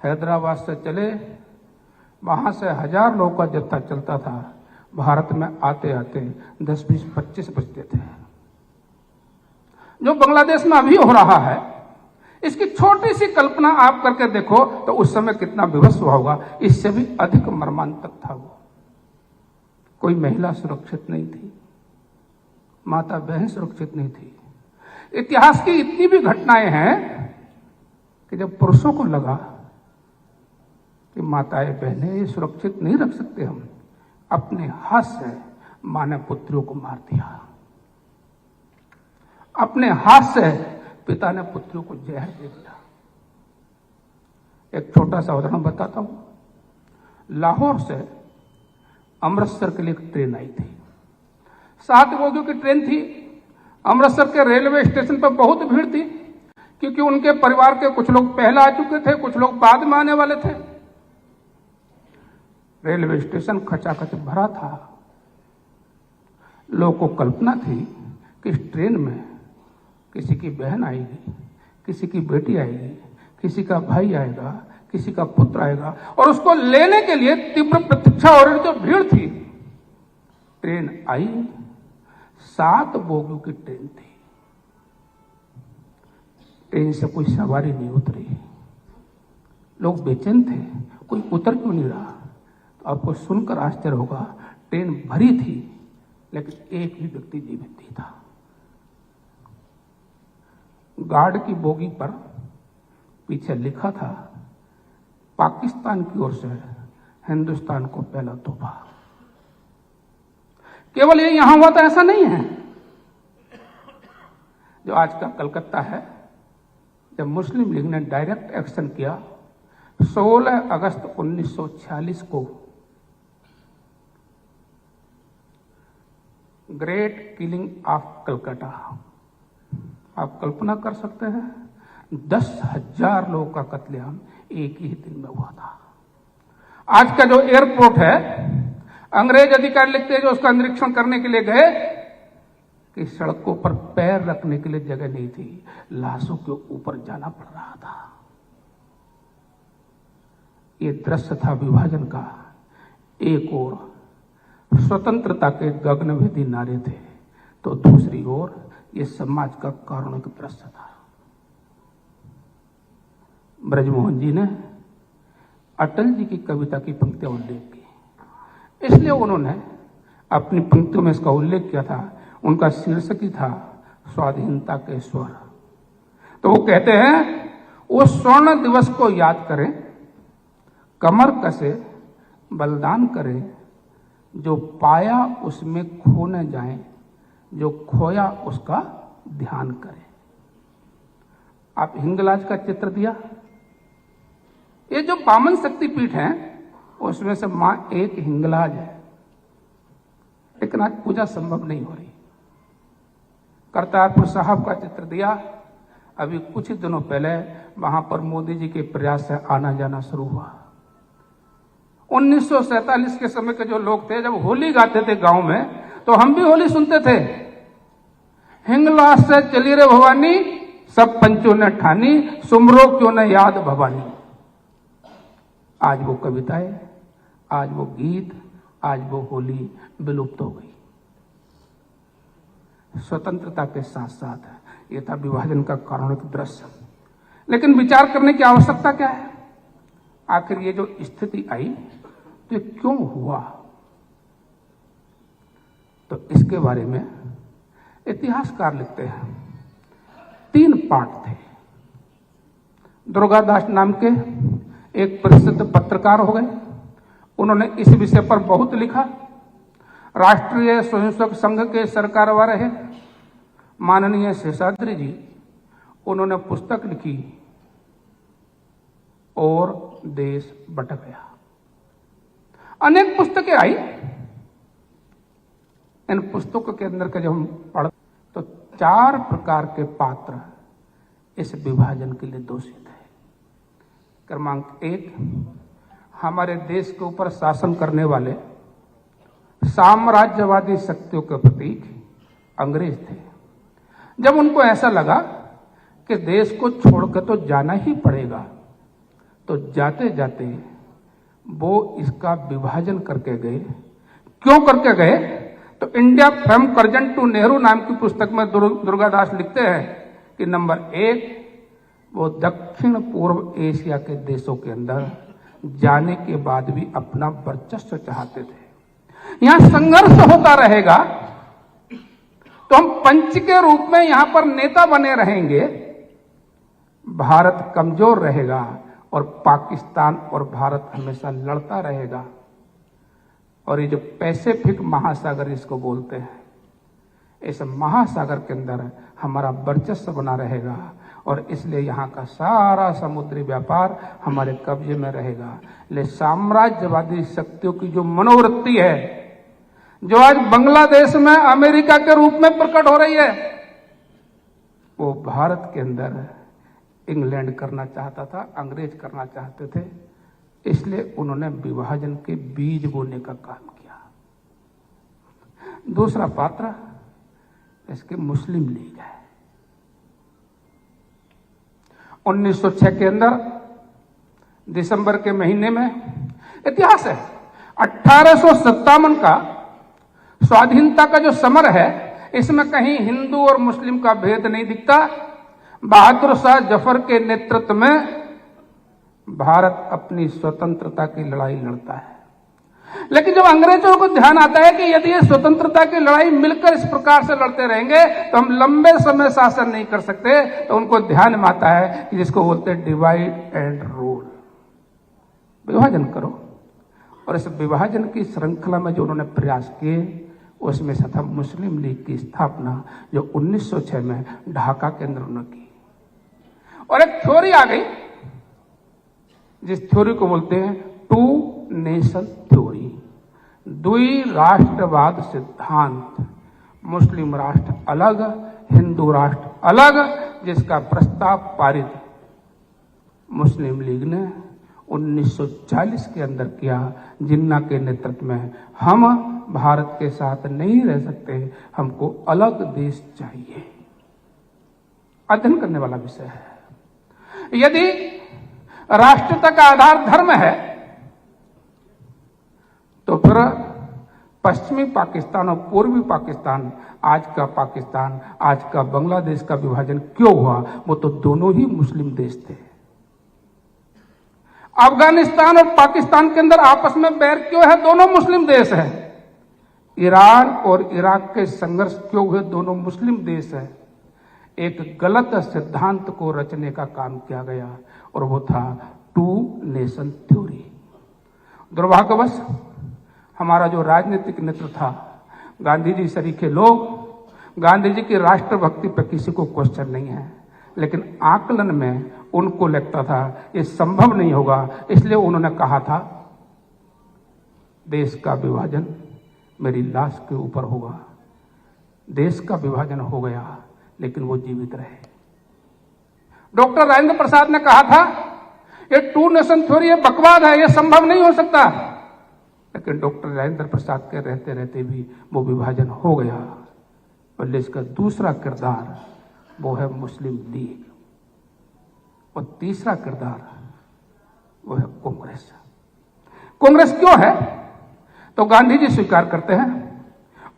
हैदराबाद से चले, वहां से 1000 लोगों का जत्था चलता था। भारत में आते आते 10, 20, 25 बजते थे। जो बांग्लादेश में अभी हो रहा है, इसकी छोटी सी कल्पना आप करके देखो तो उस समय कितना विवश हुआ होगा। इससे भी अधिक मर्मांतक था वो। कोई महिला सुरक्षित नहीं थी, माता बहन सुरक्षित नहीं थी। इतिहास की इतनी भी घटनाएं हैं कि जब पुरुषों को लगा कि माताएं बहनें ये सुरक्षित नहीं रख सकते, हम अपने हाथ से मां ने पुत्रियों को मार दिया। अपने हाथ से पिता ने पुत्रियों को जहर दे दिया। एक छोटा सा उदाहरण बताता हूं। लाहौर से अमृतसर के लिए एक ट्रेन आई थी। 7 बोगियों की ट्रेन थी। अमृतसर के रेलवे स्टेशन पर बहुत भीड़ थी, क्योंकि उनके परिवार के कुछ लोग पहले आ चुके थे, कुछ लोग बाद में आने वाले थे। रेलवे स्टेशन खचाखच भरा था। लोगों को कल्पना थी कि इस ट्रेन में किसी की बहन आएगी, किसी की बेटी आएगी, किसी का भाई आएगा, किसी का पुत्र आएगा, और उसको लेने के लिए तीव्र प्रतीक्षा और जो भीड़ थी। ट्रेन आई, 7 बोगियों की ट्रेन थी। ट्रेन से कोई सवारी नहीं उतरी। लोग बेचैन थे, कोई उतर क्यों नहीं रहा। तो आपको सुनकर आश्चर्य होगा, ट्रेन भरी थी लेकिन एक ही व्यक्ति जीवित नहीं था। गार्ड की बोगी पर पीछे लिखा था, पाकिस्तान की ओर से हिंदुस्तान को पहला तोहफा। केवल ये यहां हुआ था ऐसा नहीं है। जो आज का कलकत्ता है, जब मुस्लिम लीग ने डायरेक्ट एक्शन किया 16 अगस्त 1946 को, ग्रेट किलिंग ऑफ कलकत्ता, आप कल्पना कर सकते हैं, 10,000 लोगों का कत्लेआम एक ही दिन में हुआ था। आज का जो एयरपोर्ट है, अंग्रेज अधिकारी लिखते हैं जो उसका निरीक्षण करने के लिए गए कि सड़कों पर पैर रखने के लिए जगह नहीं थी, लाशों के ऊपर जाना पड़ रहा था। ये दृश्य था विभाजन का। एक ओर स्वतंत्रता के गगनभेदी नारे थे, तो दूसरी ओर ये समाज का कारुणिक दृश्य था। ब्रजमोहन जी ने अटल जी की कविता की पंक्तियां उल्लेख की, इसलिए उन्होंने अपनी पंक्तियों में इसका उल्लेख किया था। उनका शीर्षक ही था स्वाधीनता के स्वर। तो वो कहते हैं, उस स्वर्ण दिवस को याद करें, कमर कसे बलिदान करें, जो पाया उसमें खो न जाए, जो खोया उसका ध्यान करें। आप हिंगलाज का चित्र दिया। ये जो बामन शक्तिपीठ है उसमें से मां एक हिंगलाज है, लेकिन आज पूजा संभव नहीं हो रही। करतारपुर साहब का चित्र दिया। अभी कुछ ही दिनों पहले वहां पर मोदी जी के प्रयास से आना जाना शुरू हुआ। 1947 के समय के जो लोग थे, जब होली गाते थे गांव में, तो हम भी होली सुनते थे। हिंगलाज से चली रे भवानी, सब पंचों ने ठानी, सुमरो क्यों न याद भवानी। आज वो कविताएं, आज वो गीत, आज वो होली विलुप्त हो गई। स्वतंत्रता के साथ साथ ये था विभाजन का कारुणिक दृश्य। लेकिन विचार करने की आवश्यकता क्या है? आखिर ये जो स्थिति आई तो ये क्यों हुआ? तो इसके बारे में इतिहासकार लिखते हैं, 3 पार्ट थे। दुर्गादास नाम के एक प्रसिद्ध पत्रकार हो गए। उन्होंने इस विषय पर बहुत लिखा। राष्ट्रीय स्वयंसेवक संघ के सरकारवा रहे माननीय शेषाद्री जी, उन्होंने पुस्तक लिखी और देश बट गया। अनेक पुस्तकें आई। इन पुस्तकों के अंदर का जब हम पढ़ तो 4 प्रकार के पात्र इस विभाजन के लिए दोषित है। क्रमांक 1, हमारे देश के ऊपर शासन करने वाले साम्राज्यवादी शक्तियों के प्रतीक अंग्रेज थे। जब उनको ऐसा लगा कि देश को छोड़कर तो जाना ही पड़ेगा, तो जाते जाते वो इसका विभाजन करके गए। क्यों करके गए? तो India from Curzon to Nehru नाम की पुस्तक में दुर्गादास लिखते हैं कि नंबर 1, वो दक्षिण पूर्व एशिया के देशों के अंदर जाने के बाद भी अपना वर्चस्व चाहते थे। यहां संघर्ष होता रहेगा तो हम पंच के रूप में यहां पर नेता बने रहेंगे, भारत कमजोर रहेगा और पाकिस्तान और भारत हमेशा लड़ता रहेगा। और ये जो पैसिफिक महासागर इसको बोलते हैं, इस महासागर के अंदर हमारा वर्चस्व बना रहेगा और इसलिए यहाँ का सारा समुद्री व्यापार हमारे कब्जे में रहेगा। ले साम्राज्यवादी शक्तियों की जो मनोवृत्ति है, जो आज बांग्लादेश में अमेरिका के रूप में प्रकट हो रही है, वो भारत के अंदर इंग्लैंड करना चाहता था, अंग्रेज करना चाहते थे। इसलिए उन्होंने विभाजन के बीज बोने का काम किया। दूसरा पात्र इसके मुस्लिम लीग है। 1906 के अंदर दिसंबर के महीने में, इतिहास है, 1857 का स्वाधीनता का जो समर है, इसमें कहीं हिंदू और मुस्लिम का भेद नहीं दिखता। बहादुर शाह जफर के नेतृत्व में भारत अपनी स्वतंत्रता की लड़ाई लड़ता है। लेकिन जब अंग्रेजों को ध्यान आता है कि यदि ये स्वतंत्रता की लड़ाई मिलकर इस प्रकार से लड़ते रहेंगे तो हम लंबे समय शासन नहीं कर सकते, तो उनको ध्यान में आता है कि जिसको बोलते हैं डिवाइड एंड रूल, विभाजन करो। और इस विभाजन की श्रृंखला में जो उन्होंने प्रयास किए, उसमें से था मुस्लिम लीग की स्थापना, जो 1906 में ढाका के अंदर उन्होंने की। और एक थ्योरी आ गई, जिस थ्योरी को बोलते हैं टू नेशन थ्योरी, द्वि राष्ट्रवाद सिद्धांत। मुस्लिम राष्ट्र अलग, हिंदू राष्ट्र अलग, जिसका प्रस्ताव पारित मुस्लिम लीग ने 1940 के अंदर किया। जिन्ना के नेतृत्व में हम भारत के साथ नहीं रह सकते, हमको अलग देश चाहिए। अध्ययन करने वाला विषय है। यदि राष्ट्रता का आधार धर्म है, तो फिर पश्चिमी पाकिस्तान और पूर्वी पाकिस्तान, आज का पाकिस्तान, आज का बांग्लादेश का विभाजन क्यों हुआ? वो तो दोनों ही मुस्लिम देश थे। अफगानिस्तान और पाकिस्तान के अंदर आपस में बैर क्यों है? दोनों मुस्लिम देश हैं। ईरान और इराक के संघर्ष क्यों हुए? दोनों मुस्लिम देश हैं। एक गलत सिद्धांत को रचने का काम किया गया और वो था टू नेशन थ्योरी। दुर्भाग्यवश हमारा जो राजनीतिक नेतृत्व था, गांधी जी सरीखे लोग, गांधी जी की राष्ट्रभक्ति पर किसी को क्वेश्चन नहीं है, लेकिन आकलन में उनको लगता था ये संभव नहीं होगा। इसलिए उन्होंने कहा था देश का विभाजन मेरी लाश के ऊपर होगा। देश का विभाजन हो गया, लेकिन वो जीवित रहे। डॉक्टर राजेंद्र प्रसाद ने कहा था ये टू नेशन थ्योरी बकवाद है, ये संभव नहीं हो सकता। लेकिन डॉक्टर राजेंद्र प्रसाद के रहते रहते भी वो विभाजन हो गया। और इसका दूसरा किरदार वो है मुस्लिम लीग, और तीसरा किरदार वो है कांग्रेस। कांग्रेस क्यों है? तो गांधी जी स्वीकार करते हैं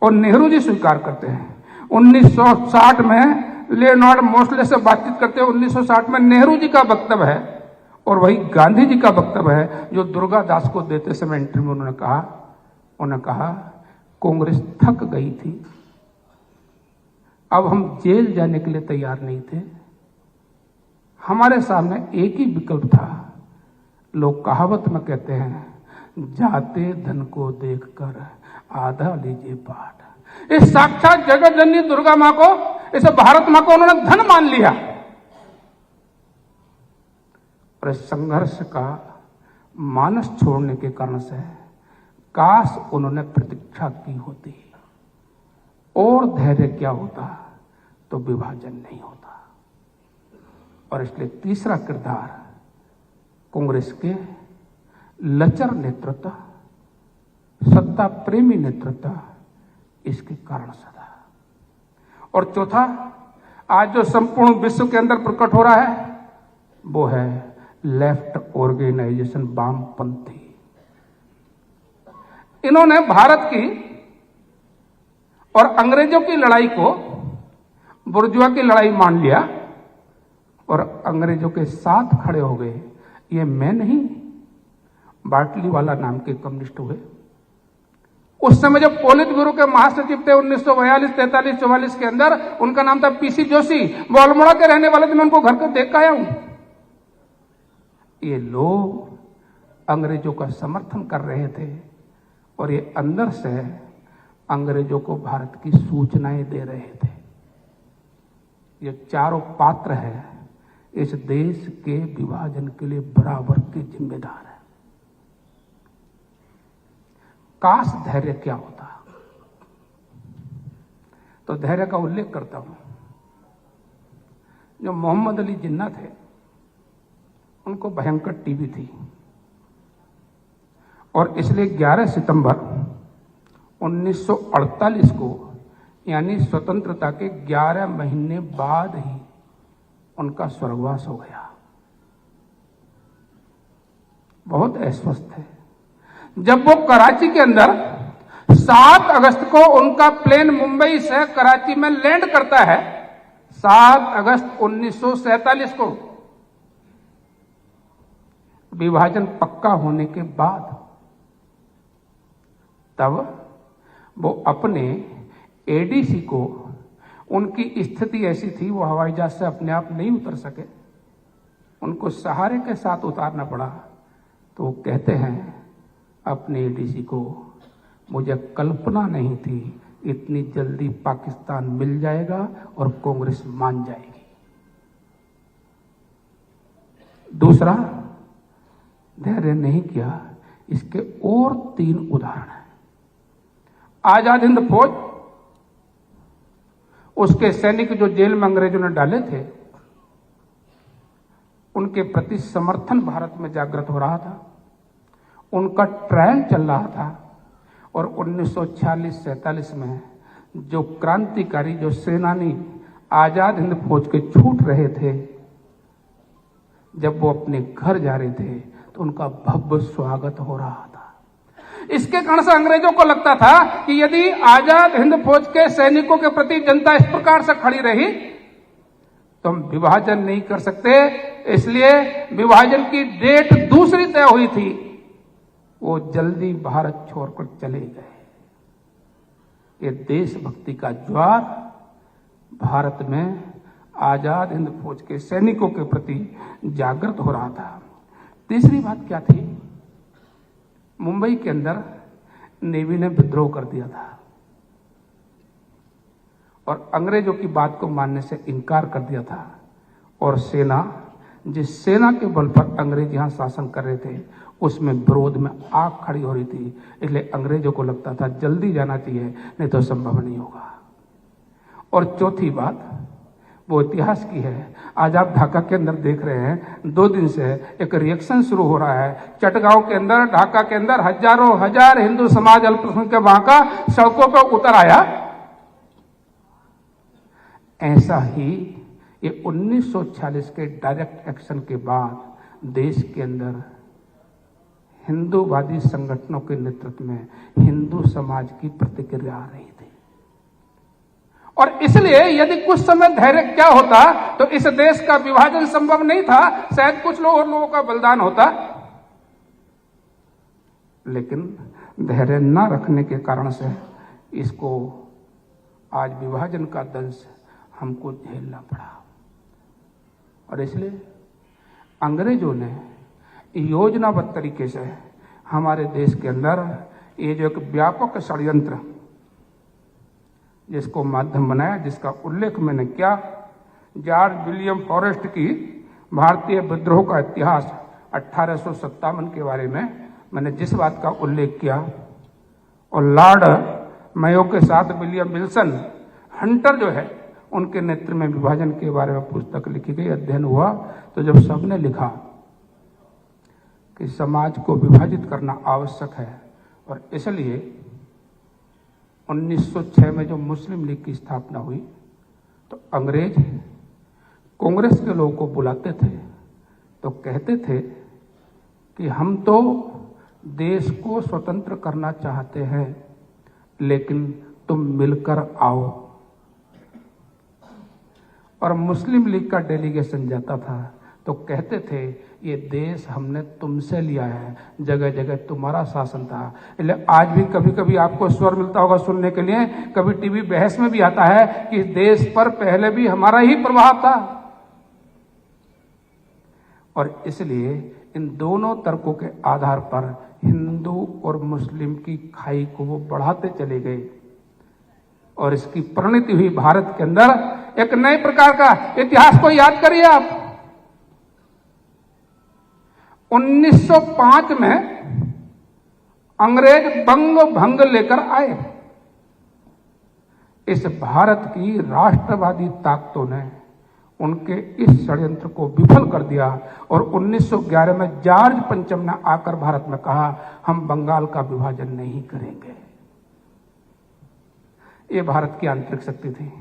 और नेहरू जी स्वीकार करते हैं। 1960 में लियोनार्ड मोस्ले से बातचीत करते हैं। 1960 में नेहरू जी का वक्तव्य है और वही गांधी जी का वक्तव्य है जो दुर्गादास को देते समय इंटरव्यू में उन्होंने कहा कांग्रेस थक गई थी, अब हम जेल जाने के लिए तैयार नहीं थे, हमारे सामने एक ही विकल्प था। लोग कहावत में कहते हैं जाते धन को देखकर आधा लीजिए पाठ। इस साक्षात जगत जननी दुर्गा मां को, इस भारत मां को उन्होंने धन मान लिया। और इस संघर्ष का मानस छोड़ने के कारण से काश उन्होंने प्रतीक्षा की होती और धैर्य क्या होता, तो विभाजन नहीं होता। और इसलिए तीसरा किरदार कांग्रेस के लचर नेतृत्व, सत्ता प्रेमी नेतृत्व इसके कारण सदा। और चौथा, आज जो संपूर्ण विश्व के अंदर प्रकट हो रहा है वो है लेफ्ट ऑर्गेनाइजेशन, वामपंथी। इन्होंने भारत की और अंग्रेजों की लड़ाई को बुर्जुआ की लड़ाई मान लिया और अंग्रेजों के साथ खड़े हो गए। ये मैं नहीं, बाटलीवाला नाम के कम्युनिस्ट हुए। उस समय जब पोलित ब्यूरो के महासचिव थे 1942, 43, 44 के अंदर, उनका नाम था पीसी जोशी। वो अल्मोड़ा के रहने वाले थे, मैं उनको घर कर देख आया हूं। ये लोग अंग्रेजों का समर्थन कर रहे थे और ये अंदर से अंग्रेजों को भारत की सूचनाएं दे रहे थे। ये चारों पात्र है इस देश के विभाजन के लिए बराबर के जिम्मेदार है। काश धैर्य क्या होता, तो धैर्य का उल्लेख करता हूं। जो मोहम्मद अली जिन्ना थे, उनको भयंकर टीबी थी और इसलिए 11 सितंबर 1948 को, यानी स्वतंत्रता के 11 महीने बाद ही उनका स्वर्गवास हो गया। बहुत अस्वस्थ थे। जब वो कराची के अंदर 7 अगस्त को उनका प्लेन मुंबई से कराची में लैंड करता है, 7 अगस्त 1947 को, विभाजन पक्का होने के बाद, तब वो अपने एडीसी को, उनकी स्थिति ऐसी थी वो हवाई जहाज से अपने आप नहीं उतर सके, उनको सहारे के साथ उतारना पड़ा। तो वो कहते हैं अपने एडीसी को, मुझे कल्पना नहीं थी इतनी जल्दी पाकिस्तान मिल जाएगा और कांग्रेस मान जाएगी। दूसरा, धैर्य नहीं किया। इसके और 3 उदाहरण हैं। आजाद हिंद फौज, उसके सैनिक जो जेल में अंग्रेजों ने डाले थे, उनके प्रति समर्थन भारत में जागृत हो रहा था। उनका ट्रायल चल रहा था और 1946-47 में जो क्रांतिकारी, जो सेनानी आजाद हिंद फौज के छूट रहे थे, जब वो अपने घर जा रहे थे तो उनका भव्य स्वागत हो रहा था। इसके कारण से अंग्रेजों को लगता था कि यदि आजाद हिंद फौज के सैनिकों के प्रति जनता इस प्रकार से खड़ी रही तो हम विभाजन नहीं कर सकते। इसलिए विभाजन की डेट दूसरी तय हुई थी, वो जल्दी भारत छोड़कर चले गए। ये देशभक्ति का ज्वार भारत में आजाद हिंद फौज के सैनिकों के प्रति जागृत हो रहा था। तीसरी बात क्या थी? मुंबई के अंदर नेवी ने विद्रोह कर दिया था और अंग्रेजों की बात को मानने से इनकार कर दिया था। और सेना, जिस सेना के बल पर अंग्रेज यहां शासन कर रहे थे, उसमें विरोध में आग खड़ी हो रही थी। इसलिए अंग्रेजों को लगता था जल्दी जाना चाहिए, नहीं तो संभव नहीं होगा। और चौथी बात वो इतिहास की है। आज आप ढाका के अंदर देख रहे हैं, 2 दिन से एक रिएक्शन शुरू हो रहा है। चटगांव के अंदर, ढाका के अंदर हजारों हजार हिंदू समाज अल्पसंख्यक वहां का सड़कों पर उतर आया। ऐसा ही ये 1946 के डायरेक्ट एक्शन के बाद देश के अंदर हिंदूवादी संगठनों के नेतृत्व में हिंदू समाज की प्रतिक्रिया आ रही थी। और इसलिए यदि कुछ समय धैर्य क्या होता तो इस देश का विभाजन संभव नहीं था, शायद कुछ लोग और लोगों का बलिदान होता। लेकिन धैर्य न रखने के कारण से इसको आज विभाजन का दंश हमको झेलना पड़ा। और इसलिए अंग्रेजों ने योजनाबद्ध तरीके से हमारे देश के अंदर ये जो एक व्यापक षड्यंत्र जिसको माध्यम बनाया, जिसका उल्लेख मैंने किया, जॉर्ज विलियम फॉरेस्ट की भारतीय विद्रोह का इतिहास 1857 के बारे में मैंने जिस बात का उल्लेख किया, और लॉर्ड मेयो के साथ विलियम विल्सन हंटर जो है उनके नेतृत्व में विभाजन के बारे में पुस्तक लिखी गई, अध्ययन हुआ। तो जब सबने लिखा कि समाज को विभाजित करना आवश्यक है और इसलिए 1906 में जो मुस्लिम लीग की स्थापना हुई तो अंग्रेज कांग्रेस के लोगों को बुलाते थे तो कहते थे कि हम तो देश को स्वतंत्र करना चाहते हैं, लेकिन तुम मिलकर आओ। और मुस्लिम लीग का डेलीगेशन जाता था तो कहते थे ये देश हमने तुमसे लिया है, जगह जगह तुम्हारा शासन था। इसलिए आज भी कभी कभी आपको स्वर मिलता होगा सुनने के लिए, कभी टीवी बहस में भी आता है कि देश पर पहले भी हमारा ही प्रभाव था। और इसलिए इन दोनों तर्कों के आधार पर हिंदू और मुस्लिम की खाई को वो बढ़ाते चले गए और इसकी परिणति हुई भारत के अंदर एक नए प्रकार का। इतिहास को याद करिए आप, 1905 में अंग्रेज बंग भंग लेकर आए। इस भारत की राष्ट्रवादी ताकतों ने उनके इस षड्यंत्र को विफल कर दिया और 1911 में जॉर्ज पंचम ने आकर भारत में कहा हम बंगाल का विभाजन नहीं करेंगे। ये भारत की आंतरिक शक्ति थी।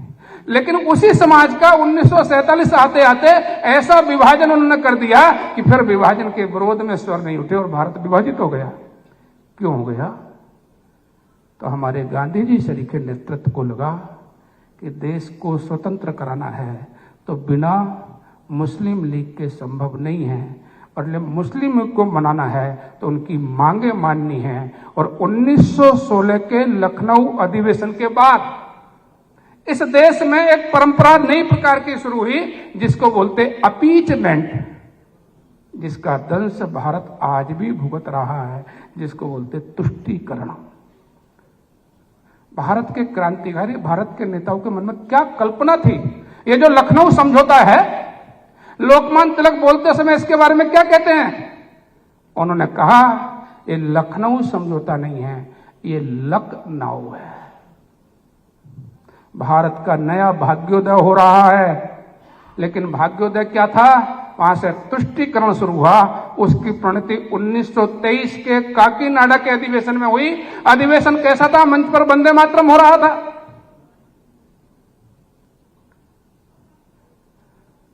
लेकिन उसी समाज का 1947 आते आते ऐसा विभाजन उन्होंने कर दिया कि फिर विभाजन के विरोध में स्वर नहीं उठे और भारत विभाजित हो गया। क्यों हो गया? तो हमारे गांधी जी सरी के नेतृत्व को लगा कि देश को स्वतंत्र कराना है तो बिना मुस्लिम लीग के संभव नहीं है, और मुस्लिम लीग को मनाना है तो उनकी मांगे माननी है। और 1916 के लखनऊ अधिवेशन के बाद इस देश में एक परंपरा नई प्रकार की शुरू हुई जिसको बोलते अपीचमेंट, जिसका दंश भारत आज भी भुगत रहा है, जिसको बोलते तुष्टीकरण। भारत के क्रांतिकारी, भारत के नेताओं के मन में क्या कल्पना थी? ये जो लखनऊ समझौता है, लोकमान्य तिलक बोलते समय इसके बारे में क्या कहते हैं? उन्होंने कहा ये लखनऊ समझौता नहीं है, ये लखनऊ है। भारत का नया भाग्योदय हो रहा है, लेकिन भाग्योदय क्या था? वहां से तुष्टीकरण शुरू हुआ। उसकी परिणति 1923 के काकीनाडा के अधिवेशन में हुई। अधिवेशन कैसा था? मंच पर वंदे मातरम हो रहा था।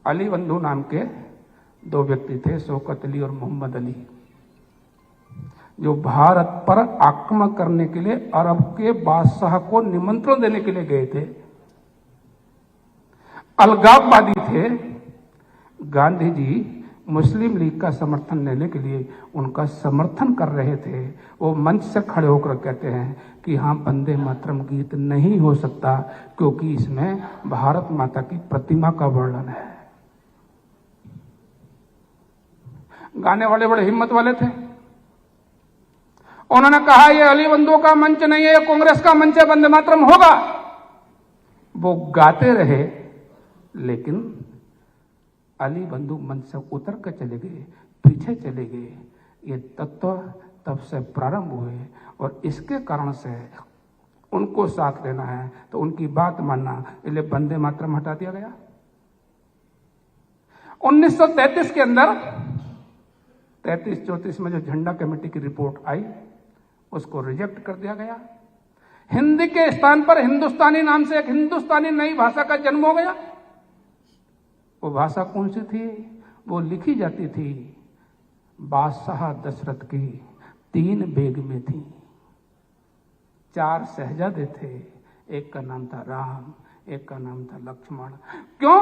अली बंधु नाम के दो व्यक्ति थे, शौकत अली और मोहम्मद अली, जो भारत पर आक्रमण करने के लिए अरब के बादशाह को निमंत्रण देने के लिए गए थे। अलगाववादी थे। गांधी जी मुस्लिम लीग का समर्थन लेने के लिए उनका समर्थन कर रहे थे। वो मंच से खड़े होकर कहते हैं कि हाँ, वंदे मातरम गीत नहीं हो सकता क्योंकि इसमें भारत माता की प्रतिमा का वर्णन है। गाने वाले बड़े हिम्मत वाले थे। उन्होंने कहा ये अली बंधुओं का मंच नहीं है, ये कांग्रेस का मंच है, वंदे मातरम होगा। वो गाते रहे, लेकिन अली बंधु मंच से उतर कर चले गए, पीछे चले गए। ये तत्व तब से प्रारंभ हुए और इसके कारण से उनको साथ लेना है तो उनकी बात मानना, इसलिए वंदे मातरम हटा दिया गया। 1933 के अंदर 33-34 में जो झंडा कमेटी की रिपोर्ट आई उसको रिजेक्ट कर दिया गया। हिंदी के स्थान पर हिंदुस्तानी नाम से एक हिंदुस्तानी नई भाषा का जन्म हो गया। वो भाषा कौन सी थी? वो लिखी जाती थी बादशाह दशरथ की 3 बेग में थी। 4 शहजादे थे, एक का नाम था राम, एक का नाम था लक्ष्मण। क्यों?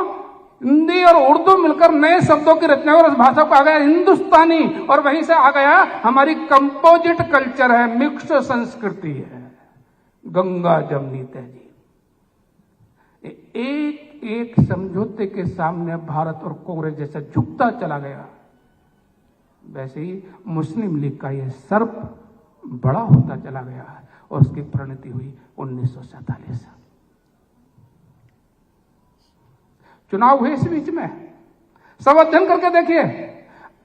हिंदी और उर्दू मिलकर नए शब्दों की रचना और उस भाषा को आ गया हिंदुस्तानी, और वहीं से आ गया हमारी कंपोजिट कल्चर है, मिक्स संस्कृति है, गंगा जमनी तहजीब। एक एक समझौते के सामने भारत और कांग्रेस जैसा झुकता चला गया, वैसे ही मुस्लिम लीग का यह सर्प बड़ा होता चला गया और उसकी परिणति हुई 1947। चुनाव हुए इस बीच में, सब अध्ययन करके देखिए।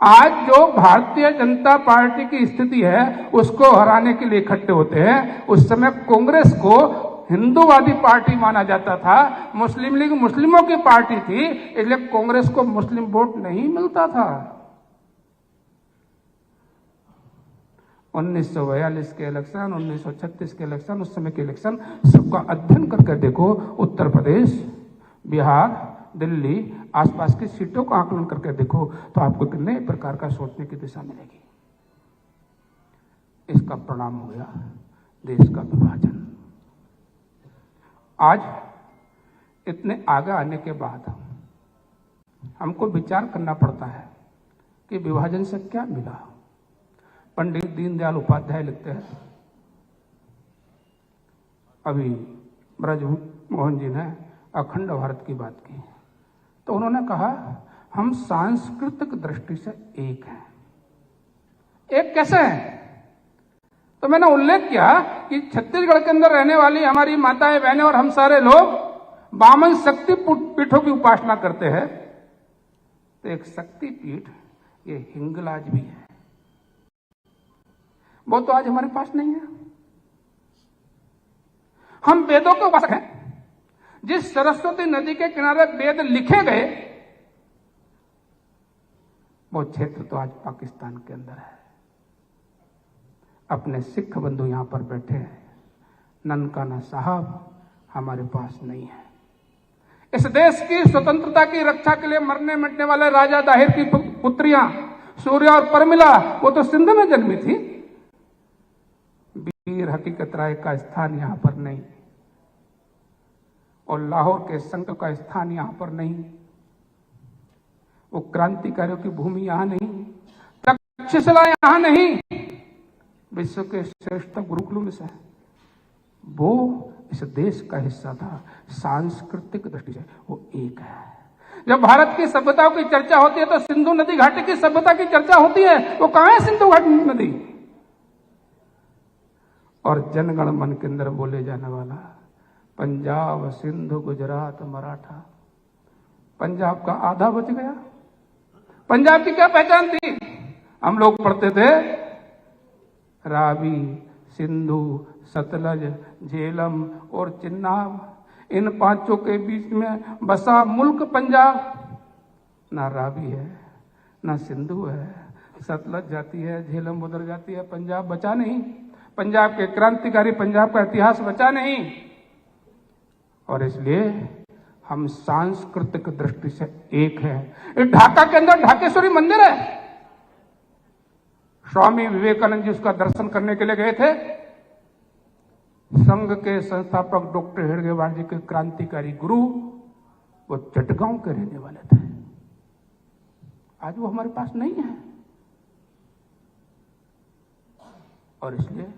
आज जो भारतीय जनता पार्टी की स्थिति है उसको हराने के लिए इकट्ठे होते हैं, उस समय कांग्रेस को हिंदूवादी पार्टी माना जाता था, मुस्लिम लीग मुस्लिमों की पार्टी थी, इसलिए कांग्रेस को मुस्लिम वोट नहीं मिलता था। 1942 के इलेक्शन, 1936 के इलेक्शन, उस समय के इलेक्शन सबका अध्ययन करके देखो। उत्तर प्रदेश, बिहार, दिल्ली, आसपास की सीटों का आकलन करके देखो तो आपको एक नए प्रकार का सोचने की दिशा मिलेगी। इसका परिणाम हो गया देश का विभाजन। आज इतने आगे आने के बाद हमको विचार करना पड़ता है कि विभाजन से क्या मिला। पंडित दीनदयाल उपाध्याय लिखते हैं, अभी ब्रजमोहन जी ने अखंड भारत की बात की तो उन्होंने कहा हम सांस्कृतिक दृष्टि से एक हैं। एक कैसे हैं? तो मैंने उल्लेख किया कि छत्तीसगढ़ के अंदर रहने वाली हमारी माताएं, बहनें और हम सारे लोग वामन शक्ति पीठों की उपासना करते हैं। तो एक शक्ति पीठ ये हिंगलाज भी है, वो तो आज हमारे पास नहीं है। हम वेदों के उपासक हैं। जिस सरस्वती नदी के किनारे वेद लिखे गए वो क्षेत्र तो आज पाकिस्तान के अंदर है। अपने सिख बंधु यहां पर बैठे हैं, ननकाना साहब हमारे पास नहीं है। इस देश की स्वतंत्रता की रक्षा के लिए मरने मिटने वाले राजा दाहिर की पुत्रियां सूर्या और परमिला वो तो सिंध में जन्मी थी। वीर हकीकत राय का स्थान यहां पर नहीं और लाहौर के संकल्प का स्थान यहां पर नहीं। वो क्रांतिकारियों की भूमि यहां नहीं, तक्षशिला यहां नहीं। विश्व के श्रेष्ठ गुरुकुलों में से वो इस देश का हिस्सा था। सांस्कृतिक दृष्टि से वो एक है। जब भारत की सभ्यताओं की चर्चा होती है तो सिंधु नदी घाटी की सभ्यता की चर्चा होती है। वो कहां है सिंधु घाटी नदी? और जनगण मन के अंदर बोले जाने वाला पंजाब, सिंधु, गुजरात, मराठा, पंजाब का आधा बच गया। पंजाब की क्या पहचान थी? हम लोग पढ़ते थे रावी, सिंधु, सतलज, झेलम और चिन्नाब। इन पांचों के बीच में बसा मुल्क पंजाब। ना रावी है, ना सिंधु है, सतलज जाती है, झेलम उधर जाती है, पंजाब बचा नहीं। पंजाब के क्रांतिकारी, पंजाब का इतिहास बचा नहीं। और इसलिए हम सांस्कृतिक दृष्टि से एक हैं। ढाका के अंदर ढाकेश्वरी मंदिर है। स्वामी विवेकानंद जी उसका दर्शन करने के लिए गए थे। संघ के संस्थापक डॉक्टर हेडगेवार जी के क्रांतिकारी गुरु वो चटगांव के रहने वाले थे। आज वो हमारे पास नहीं है। और इसलिए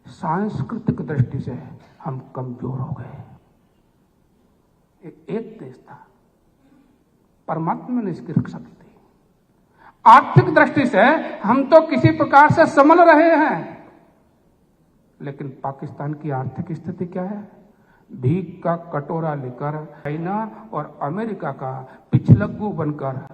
सांस्कृतिक दृष्टि से हम कमजोर हो गए। एक देश था, परमात्मा ने इसकी रक्षा की थी। आर्थिक दृष्टि से हम तो किसी प्रकार से संभल रहे हैं, लेकिन पाकिस्तान की आर्थिक स्थिति क्या है? भीख का कटोरा लेकर चाइना और अमेरिका का पिछलग्गू बनकर,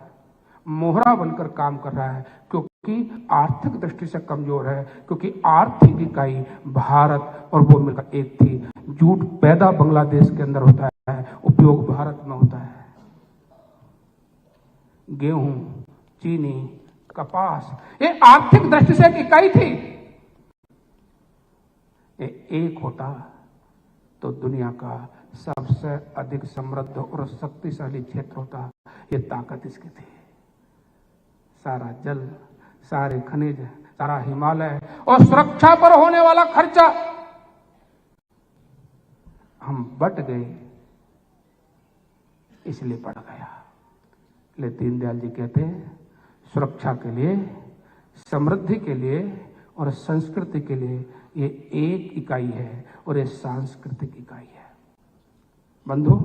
मोहरा बनकर काम कर रहा है, क्योंकि आर्थिक दृष्टि से कमजोर है। क्योंकि आर्थिक इकाई भारत और वो मिलकर एक थी। जूट पैदा बांग्लादेश के अंदर होता है, उपयोग भारत में होता है। गेहूं, चीनी, कपास, ये आर्थिक दृष्टि से एक इकाई थी। ये एक होता तो दुनिया का सबसे अधिक समृद्ध और शक्तिशाली क्षेत्र होता। ये ताकत इसकी थी। सारा जल, सारे खनिज, सारा हिमालय और सुरक्षा पर होने वाला खर्चा हम बट गए, इसलिए पड़ गया। इसलिए दीनदयाल जी कहते हैं सुरक्षा के लिए, समृद्धि के लिए और संस्कृति के लिए ये एक इकाई है और ये सांस्कृतिक इकाई है। बंधु,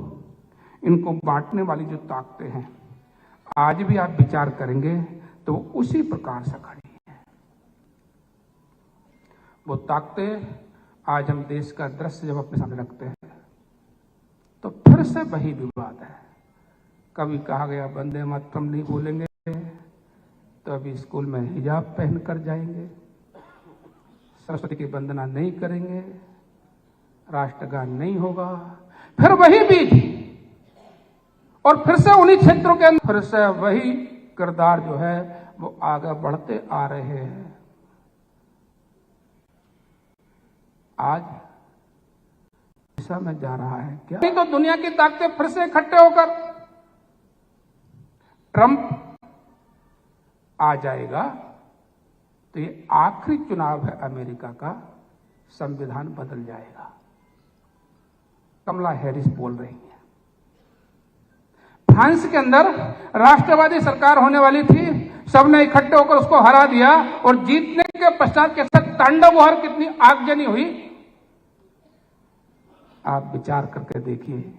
इनको बांटने वाली जो ताकतें हैं आज भी आप विचार करेंगे तो वो उसी प्रकार से खड़ी है। वो ताकतें आज हम देश का दृश्य जब अपने सामने रखते हैं तो फिर से वही विवाद है। कभी कहा गया वंदे मातरम नहीं बोलेंगे तो अभी स्कूल में हिजाब पहनकर जाएंगे, सरस्वती की वंदना नहीं करेंगे, राष्ट्रगान नहीं होगा, फिर वही बीज और फिर से उन्हीं क्षेत्रों के अंदर फिर से वही किरदार जो है वो आगे बढ़ते आ रहे हैं। आज दिशा में जा रहा है क्या? नहीं तो दुनिया की ताकतें फिर से इकट्ठे होकर ट्रंप आ जाएगा तो ये आखिरी चुनाव है अमेरिका का, संविधान बदल जाएगा। कमला हैरिस बोल रही है। फ्रांस के अंदर राष्ट्रवादी सरकार होने वाली थी, सबने इकट्ठे होकर उसको हरा दिया और जीतने के पश्चात के साथ तांडवोहर कितनी आगजनी हुई आप विचार करके देखिए।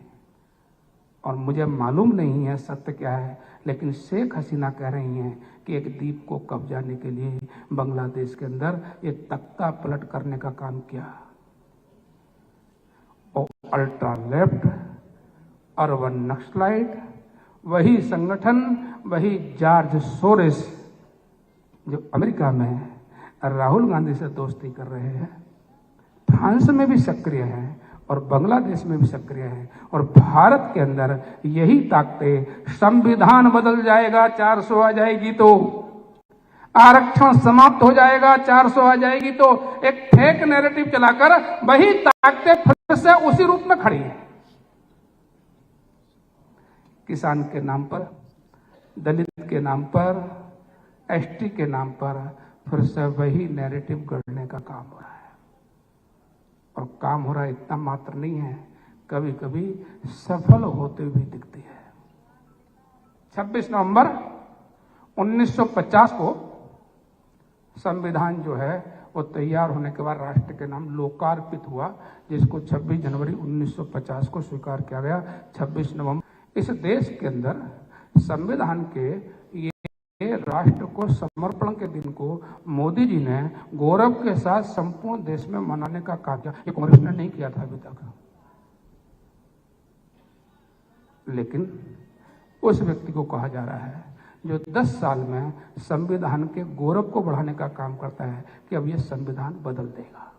और मुझे मालूम नहीं है सत्य क्या है, लेकिन शेख हसीना कह रही हैं कि एक द्वीप को कब्जाने के लिए बांग्लादेश के अंदर एक तख्ता पलट करने का काम किया। और अल्ट्रा लेफ्ट अर्बन नक्सलाइट, वही संगठन, वही जॉर्ज सोरेस जो अमेरिका में राहुल गांधी से दोस्ती कर रहे हैं, फ्रांस में भी सक्रिय हैं और बांग्लादेश में भी सक्रिय है। और भारत के अंदर यही ताकतें, संविधान बदल जाएगा 400 आ जाएगी तो, आरक्षण समाप्त हो जाएगा 400 आ जाएगी तो, एक फेक नैरेटिव चलाकर वही ताकतें फिर से उसी रूप में खड़ी है। किसान के नाम पर, दलित के नाम पर, एसटी के नाम पर फिर से वही नैरेटिव गढ़ने का काम हो रहा है। और काम हो रहा है इतना मात्र नहीं है, कभी कभी सफल होते हुए दिखती है। 26 नवंबर 1950 को संविधान जो है वो तैयार होने के बाद राष्ट्र के नाम लोकार्पित हुआ, जिसको 26 जनवरी 1950 को स्वीकार किया गया। 26 नवंबर इस देश के अंदर संविधान के ये राष्ट्र को समर्पण के दिन को मोदी जी ने गौरव के साथ संपूर्ण देश में मनाने का काम किया। ये कांग्रेस ने नहीं किया था अभी तक। लेकिन उस व्यक्ति को कहा जा रहा है जो 10 साल में संविधान के गौरव को बढ़ाने का काम करता है कि अब यह संविधान बदल देगा।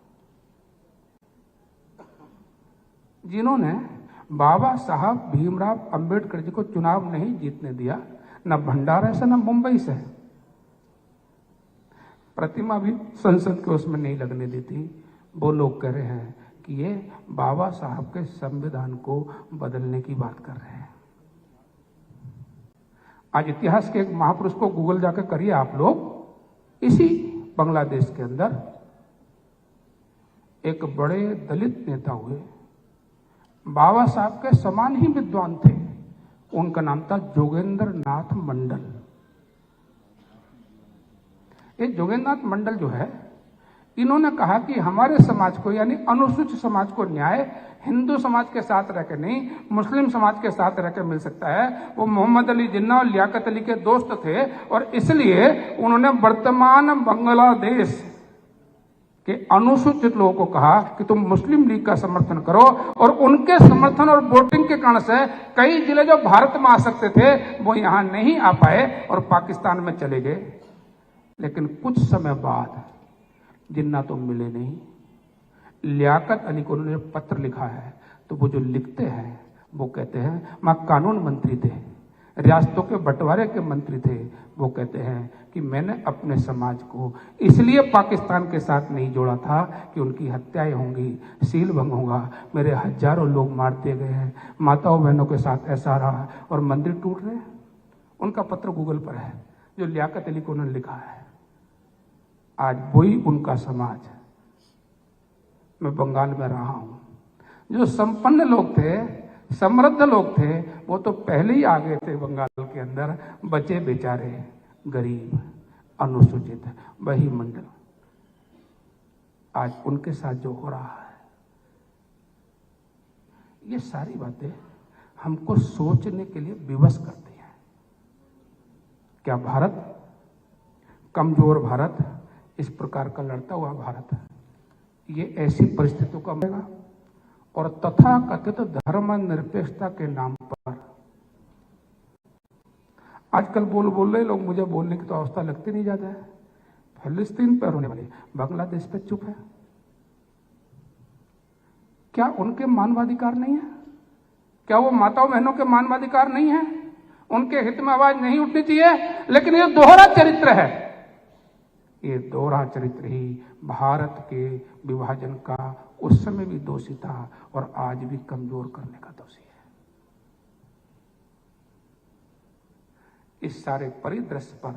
जिन्होंने बाबा साहब भीमराव अंबेडकर जी को चुनाव नहीं जीतने दिया, न भंडारा से न मुंबई से, प्रतिमा भी संसद के उसमें नहीं लगने दी थी, वो लोग कह रहे हैं कि ये बाबा साहब के संविधान को बदलने की बात कर रहे हैं। आज इतिहास के एक महापुरुष को गूगल जाकर करिए आप लोग। इसी बांग्लादेश के अंदर एक बड़े दलित नेता हुए, बाबा साहब के समान ही विद्वान थे, उनका नाम था जोगेंद्र नाथ मंडल। ये जोगेंद्र नाथ मंडल जो है, इन्होंने कहा कि हमारे समाज को यानी अनुसूचित समाज को न्याय हिंदू समाज के साथ रहकर नहीं, मुस्लिम समाज के साथ रहकर मिल सकता है। वो मोहम्मद अली जिन्ना और लियाकत अली के दोस्त थे और इसलिए उन्होंने वर्तमान बांग्लादेश के अनुसूचित लोगों को कहा कि तुम मुस्लिम लीग का समर्थन करो। और उनके समर्थन और वोटिंग के कारण से कई जिले जो भारत में आ सकते थे वो यहां नहीं आ पाए और पाकिस्तान में चले गए। लेकिन कुछ समय बाद जिन्ना तो मिले नहीं। लियाकत अली को उन्होंने पत्र लिखा है, तो वो जो लिखते हैं वो कहते हैं, मैं कानून मंत्री थे, रियासतों के बंटवारे के मंत्री थे, वो कहते हैं कि मैंने अपने समाज को इसलिए पाकिस्तान के साथ नहीं जोड़ा था कि उनकी हत्याएं होंगी, सील भंग होगा, मेरे हजारों लोग मार दिए गए हैं, माताओं बहनों के साथ ऐसा रहा और मंदिर टूट रहे। उनका पत्र गूगल पर है जो लियाकत अली को उन्होंने लिखा है। आज वही उनका समाज, मैं बंगाल में रहा हूं, जो संपन्न लोग थे, समृद्ध लोग थे, वो तो पहले ही आ गए थे बंगाल के अंदर, बचे बेचारे गरीब अनुसूचित, वही मंडल आज उनके साथ जो हो रहा है। ये सारी बातें हमको सोचने के लिए विवश करती हैं। क्या भारत, कमजोर भारत, इस प्रकार का लड़ता हुआ भारत, ये ऐसी परिस्थितियों का बनेगा? और तथाकथित धर्मनिरपेक्षता के नाम पर आजकल बोल रहे लोग, मुझे बोलने की तो अवस्था लगती नहीं जाता है। फिलिस्तीन पर होने वाले, बांग्लादेश पे चुप है। क्या उनके मानवाधिकार नहीं है? क्या वो माताओं बहनों के मानवाधिकार नहीं है? उनके हित में आवाज नहीं उठनी चाहिए? लेकिन ये दोहरा चरित्र है। ये दोहरा चरित्र ही भारत के विभाजन का उस समय भी दोषी था और आज भी कमजोर करने का दोषी है। इस सारे परिदृश्य पर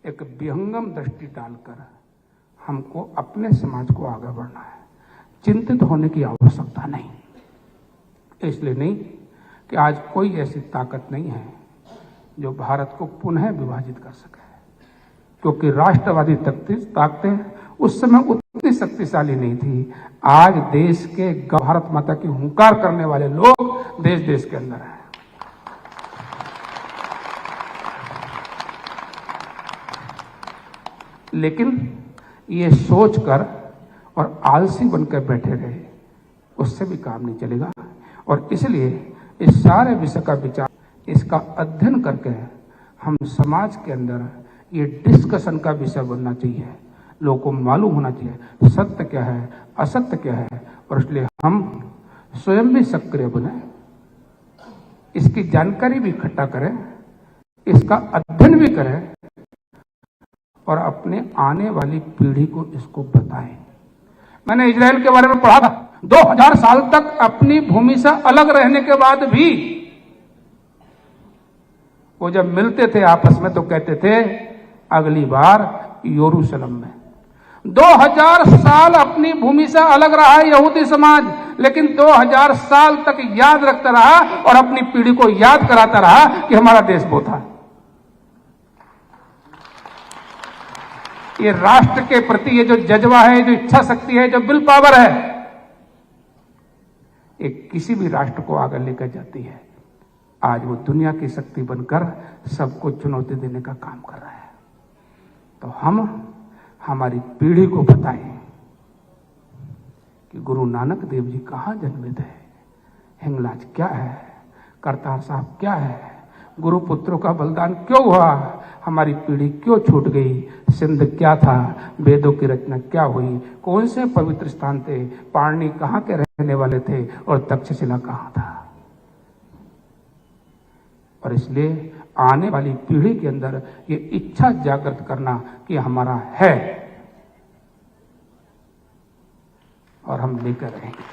एक विहंगम दृष्टि डालकर हमको अपने समाज को आगे बढ़ना है। चिंतित होने की आवश्यकता नहीं, इसलिए नहीं कि आज कोई ऐसी ताकत नहीं है जो भारत को पुनः विभाजित कर सके, क्योंकि राष्ट्रवादी ताकतें उस समय उतनी शक्तिशाली नहीं थी। आज देश के भारत माता की हुंकार करने वाले लोग देश देश के अंदर हैं। लेकिन ये सोचकर और आलसी बनकर बैठे रहे, उससे भी काम नहीं चलेगा। और इसलिए इस सारे विषय का विचार, इसका अध्ययन करके हम समाज के अंदर ये डिस्कशन का विषय बनना चाहिए। लोगों को मालूम होना चाहिए सत्य क्या है, असत्य क्या है, और इसलिए हम स्वयं भी सक्रिय बने, इसकी जानकारी भी इकट्ठा करें, इसका अध्ययन भी करें और अपने आने वाली पीढ़ी को इसको बताएं। मैंने इजराइल के बारे में पढ़ा था। 2000 साल तक अपनी भूमि से अलग रहने के बाद भी वो जब मिलते थे आपस में तो कहते थे अगली बार यरूशलेम में। 2000 साल अपनी भूमि से अलग रहा है यहूदी समाज, लेकिन 2000 साल तक याद रखता रहा और अपनी पीढ़ी को याद कराता रहा कि हमारा देश वो था। ये राष्ट्र के प्रति ये जो जज्बा है, जो इच्छा शक्ति है, जो विल पावर है, ये किसी भी राष्ट्र को आगे लेकर जाती है। आज वो दुनिया की शक्ति बनकर सबको चुनौती देने का काम कर रहा है। तो हम हमारी पीढ़ी को बताएं कि गुरु नानक देव जी कहाँ जन्मे थे, हिंगलाज क्या है, करतार साहब क्या है, गुरु पुत्रों का बलिदान क्यों हुआ, हमारी पीढ़ी क्यों छूट गई, सिंध क्या था, वेदों की रचना क्या हुई, कौन से पवित्र स्थान थे, पारणी कहाँ के रहने वाले थे और तक्षशिला कहाँ था। और इसलिए आने वाली पीढ़ी के अंदर ये इच्छा जागृत करना कि हमारा है और हम लेकर रहेंगे।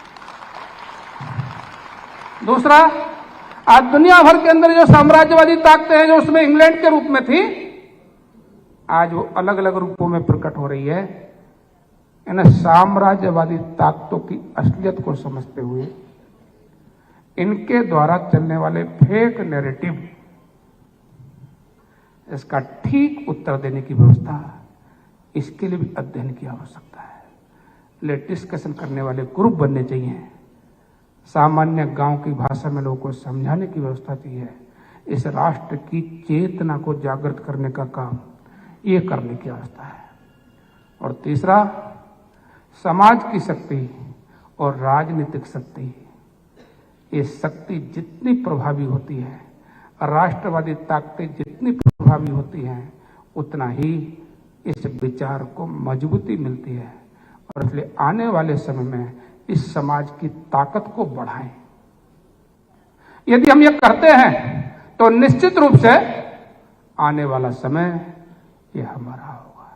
दूसरा, आज दुनिया भर के अंदर जो साम्राज्यवादी ताकतें हैं, जो उसमें इंग्लैंड के रूप में थी, आज वो अलग अलग रूपों में प्रकट हो रही है। इन साम्राज्यवादी ताकतों की असलियत को समझते हुए इनके द्वारा चलने वाले फेक नैरेटिव, इसका ठीक उत्तर देने की व्यवस्था, इसके लिए भी अध्ययन की आवश्यकता है। ले डिस्कशन करने वाले ग्रुप बनने चाहिए, सामान्य गांव की भाषा में लोगों को समझाने की व्यवस्था चाहिए। इस राष्ट्र की चेतना को जागृत करने का काम ये करने की आवश्यकता है। और तीसरा, समाज की शक्ति और राजनीतिक शक्ति, ये शक्ति जितनी प्रभावी होती है, राष्ट्रवादी ताकतें जितनी प्रभावी होती हैं, उतना ही इस विचार को मजबूती मिलती है। और इसलिए आने वाले समय में इस समाज की ताकत को बढ़ाएं। यदि हम ये करते हैं तो निश्चित रूप से आने वाला समय ये हमारा होगा।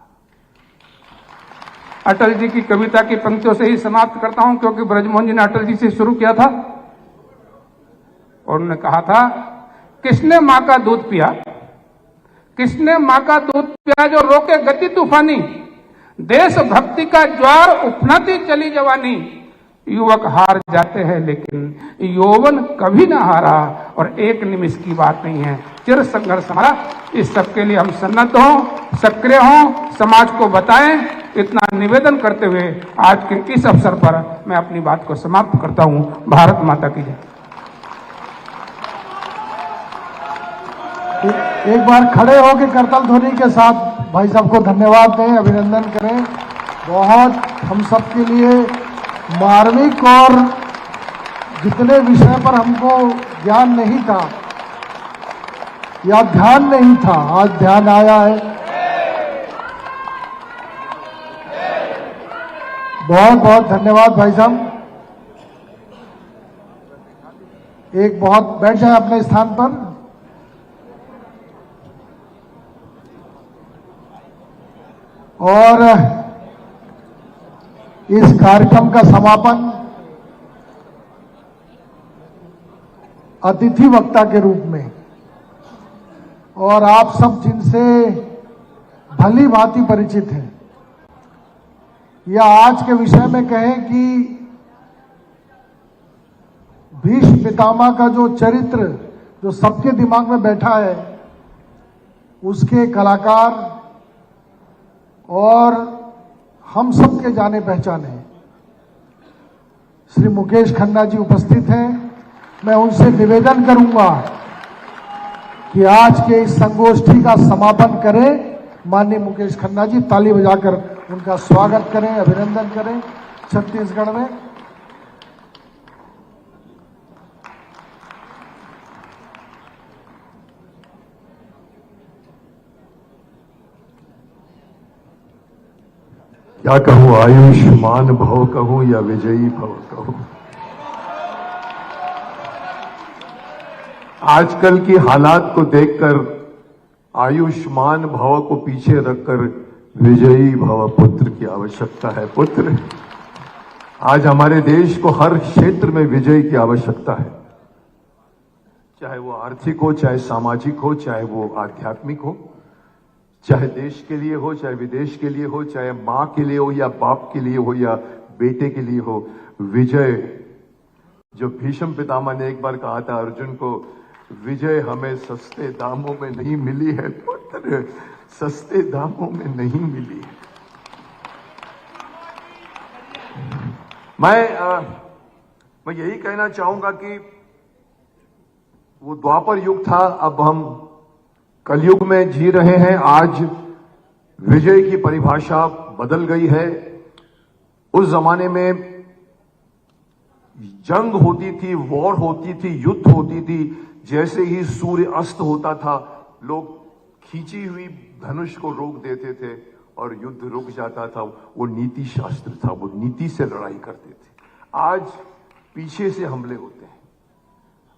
अटल जी की कविता की पंक्तियों से ही समाप्त करता हूं, क्योंकि ब्रजमोहन जी ने अटल जी से शुरू किया था और उन्होंने कहा था, किसने मां का दूध पिया, किसने मां का दूध पिया जो रोके गति तूफानी, देशभक्ति का ज्वार उफनाती चली जवानी, युवक हार जाते हैं लेकिन यौवन कभी ना हारा, और एक निमिष की बात नहीं है, चिर संघर्ष हमारा। इस सबके लिए हम सन्नद्ध हों, सक्रिय हों, समाज को बताएं। इतना निवेदन करते हुए आज के इस अवसर पर मैं अपनी बात को समाप्त करता हूं। भारत माता की जय। एक बार खड़े होकर करताल ध्वनि के साथ भाई साहब को धन्यवाद दें, अभिनंदन करें। बहुत हम सब के लिए मार्मिक और जितने विषय पर हमको ज्ञान नहीं था या ध्यान नहीं था, आज ध्यान आया है। बहुत बहुत धन्यवाद भाई साहब। एक बहुत बैठ जाए अपने स्थान पर। और इस कार्यक्रम का समापन अतिथि वक्ता के रूप में, और आप सब जिनसे भली भांति परिचित हैं, या आज के विषय में कहें कि भीष्म पितामह का जो चरित्र जो सबके दिमाग में बैठा है, उसके कलाकार और हम सबके जाने पहचाने श्री मुकेश खन्ना जी उपस्थित हैं। मैं उनसे निवेदन करूंगा कि आज के इस संगोष्ठी का समापन करें। माननीय मुकेश खन्ना जी, ताली बजाकर उनका स्वागत करें, अभिनंदन करें छत्तीसगढ़ में। क्या कहूं, आयुष्मान भव कहूं या विजयी भव कहूं। आजकल की हालात को देखकर आयुष्मान भव को पीछे रखकर विजयी भव पुत्र की आवश्यकता है। पुत्र, आज हमारे देश को हर क्षेत्र में विजय की आवश्यकता है, चाहे वो आर्थिक हो, चाहे सामाजिक हो, चाहे वो आध्यात्मिक हो, चाहे देश के लिए हो, चाहे विदेश के लिए हो, चाहे मां के लिए हो या बाप के लिए हो या बेटे के लिए हो। विजय, जो भीष्म पितामह ने एक बार कहा था अर्जुन को, विजय हमें सस्ते दामों में नहीं मिली है पुत्र, सस्ते दामों में नहीं मिली है। मैं यही कहना चाहूंगा कि वो द्वापर युग था, अब हम कलयुग में जी रहे हैं। आज विजय की परिभाषा बदल गई है। उस जमाने में जंग होती थी, वॉर होती थी, युद्ध होती थी। जैसे ही सूर्य अस्त होता था, लोग खींची हुई धनुष को रोक देते थे और युद्ध रुक जाता था। वो नीति शास्त्र था, वो नीति से लड़ाई करते थे। आज पीछे से हमले होते हैं,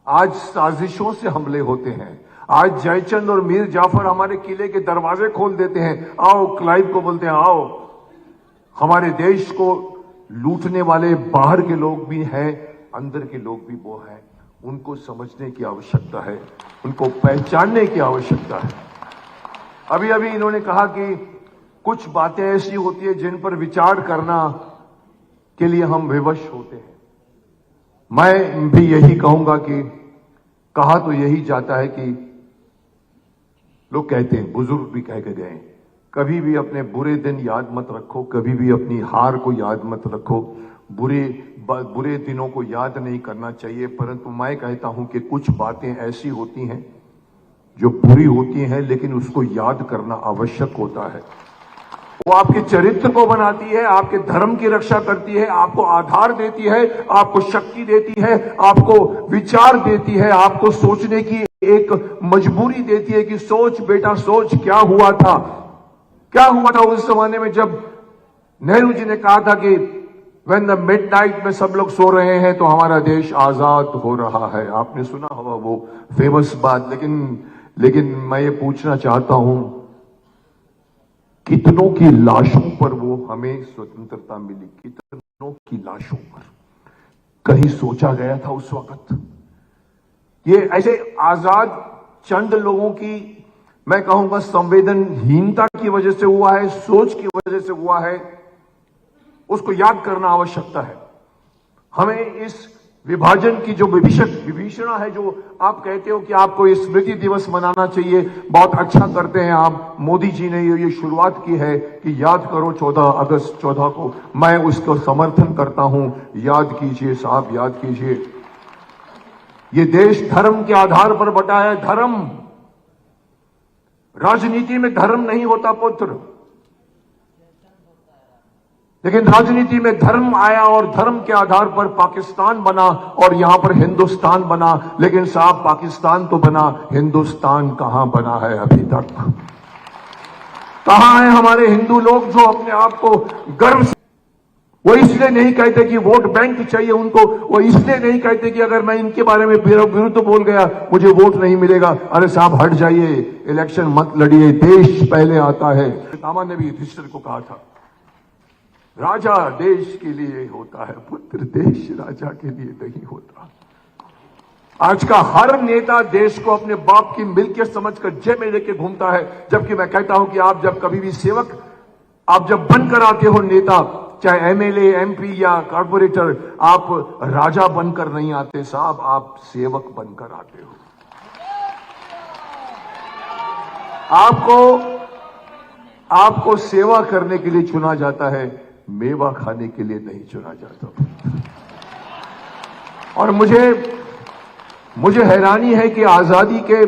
आज साजिशों से हमले होते हैं। आज जयचंद और मीर जाफर हमारे किले के दरवाजे खोल देते हैं। आओ, क्लाइव को बोलते हैं आओ। हमारे देश को लूटने वाले बाहर के लोग भी हैं, अंदर के लोग भी वो हैं। उनको समझने की आवश्यकता है, उनको पहचानने की आवश्यकता है। अभी अभी इन्होंने कहा कि कुछ बातें ऐसी होती है जिन पर विचार करना के लिए हम विवश होते हैं। मैं भी यही कहूंगा कि कहा तो यही जाता है कि लोग कहते हैं, बुजुर्ग भी कह के गए, कभी भी अपने बुरे दिन याद मत रखो, कभी भी अपनी हार को याद मत रखो। बुरे दिनों को याद नहीं करना चाहिए, परंतु मैं कहता हूं कि कुछ बातें ऐसी होती हैं जो बुरी होती हैं, लेकिन उसको याद करना आवश्यक होता है। वो आपके चरित्र को बनाती है, आपके धर्म की रक्षा करती है, आपको आधार देती है, आपको शक्ति देती है, आपको विचार देती है, आपको सोचने की एक मजबूरी देती है कि सोच बेटा सोच, क्या हुआ था उस जमाने में जब नेहरू जी ने कहा था कि व्हेन द मिडनाइट में सब लोग सो रहे हैं तो हमारा देश आजाद हो रहा है। आपने सुना होगा वो फेमस बात। लेकिन मैं ये पूछना चाहता हूं, कितनों की लाशों पर वो हमें स्वतंत्रता मिली? कितनों की लाशों पर? कहीं सोचा गया था उस वक्त? ये ऐसे आजाद चंद लोगों की, मैं कहूंगा, संवेदनहीनता की वजह से हुआ है, सोच की वजह से हुआ है। उसको याद करना आवश्यकता है। हमें इस विभाजन की जो विभीषणा है, जो आप कहते हो कि आपको ये स्मृति दिवस मनाना चाहिए, बहुत अच्छा करते हैं आप। मोदी जी ने ये शुरुआत की है कि याद करो 14 अगस्त 14 को। मैं उसको समर्थन करता हूं। याद कीजिए साहब, याद कीजिए। ये देश धर्म के आधार पर बटा है। धर्म, राजनीति में धर्म नहीं होता पुत्र, लेकिन राजनीति में धर्म आया और धर्म के आधार पर पाकिस्तान बना और यहां पर हिंदुस्तान बना। लेकिन साहब, पाकिस्तान तो बना, हिंदुस्तान कहां बना है अभी तक? कहां है हमारे हिंदू लोग जो अपने आप को गर्व से वो इसलिए नहीं कहते कि वोट बैंक चाहिए उनको, वो इसलिए नहीं कहते कि अगर मैं इनके बारे में विरुद्ध बोल गया मुझे वोट नहीं मिलेगा। अरे साहब हट जाइए, इलेक्शन मत लड़िए, देश पहले आता है। पितामह ने भी युधिष्ठिर को कहा था, राजा देश के लिए होता है, पुत्र देश राजा के लिए नहीं होता। आज का हर नेता देश को अपने बाप की मिल्कियत समझकर जेब में लेके घूमता है, जबकि मैं कहता हूं कि आप जब कभी भी सेवक, आप जब बनकर आते हो नेता, चाहे एमएलए, एमपी या कॉर्पोरेटर, आप राजा बनकर नहीं आते साहब, आप सेवक बनकर आते हो। आपको सेवा करने के लिए चुना जाता है, मेवा खाने के लिए नहीं चुना जाता। और मुझे हैरानी है कि आजादी के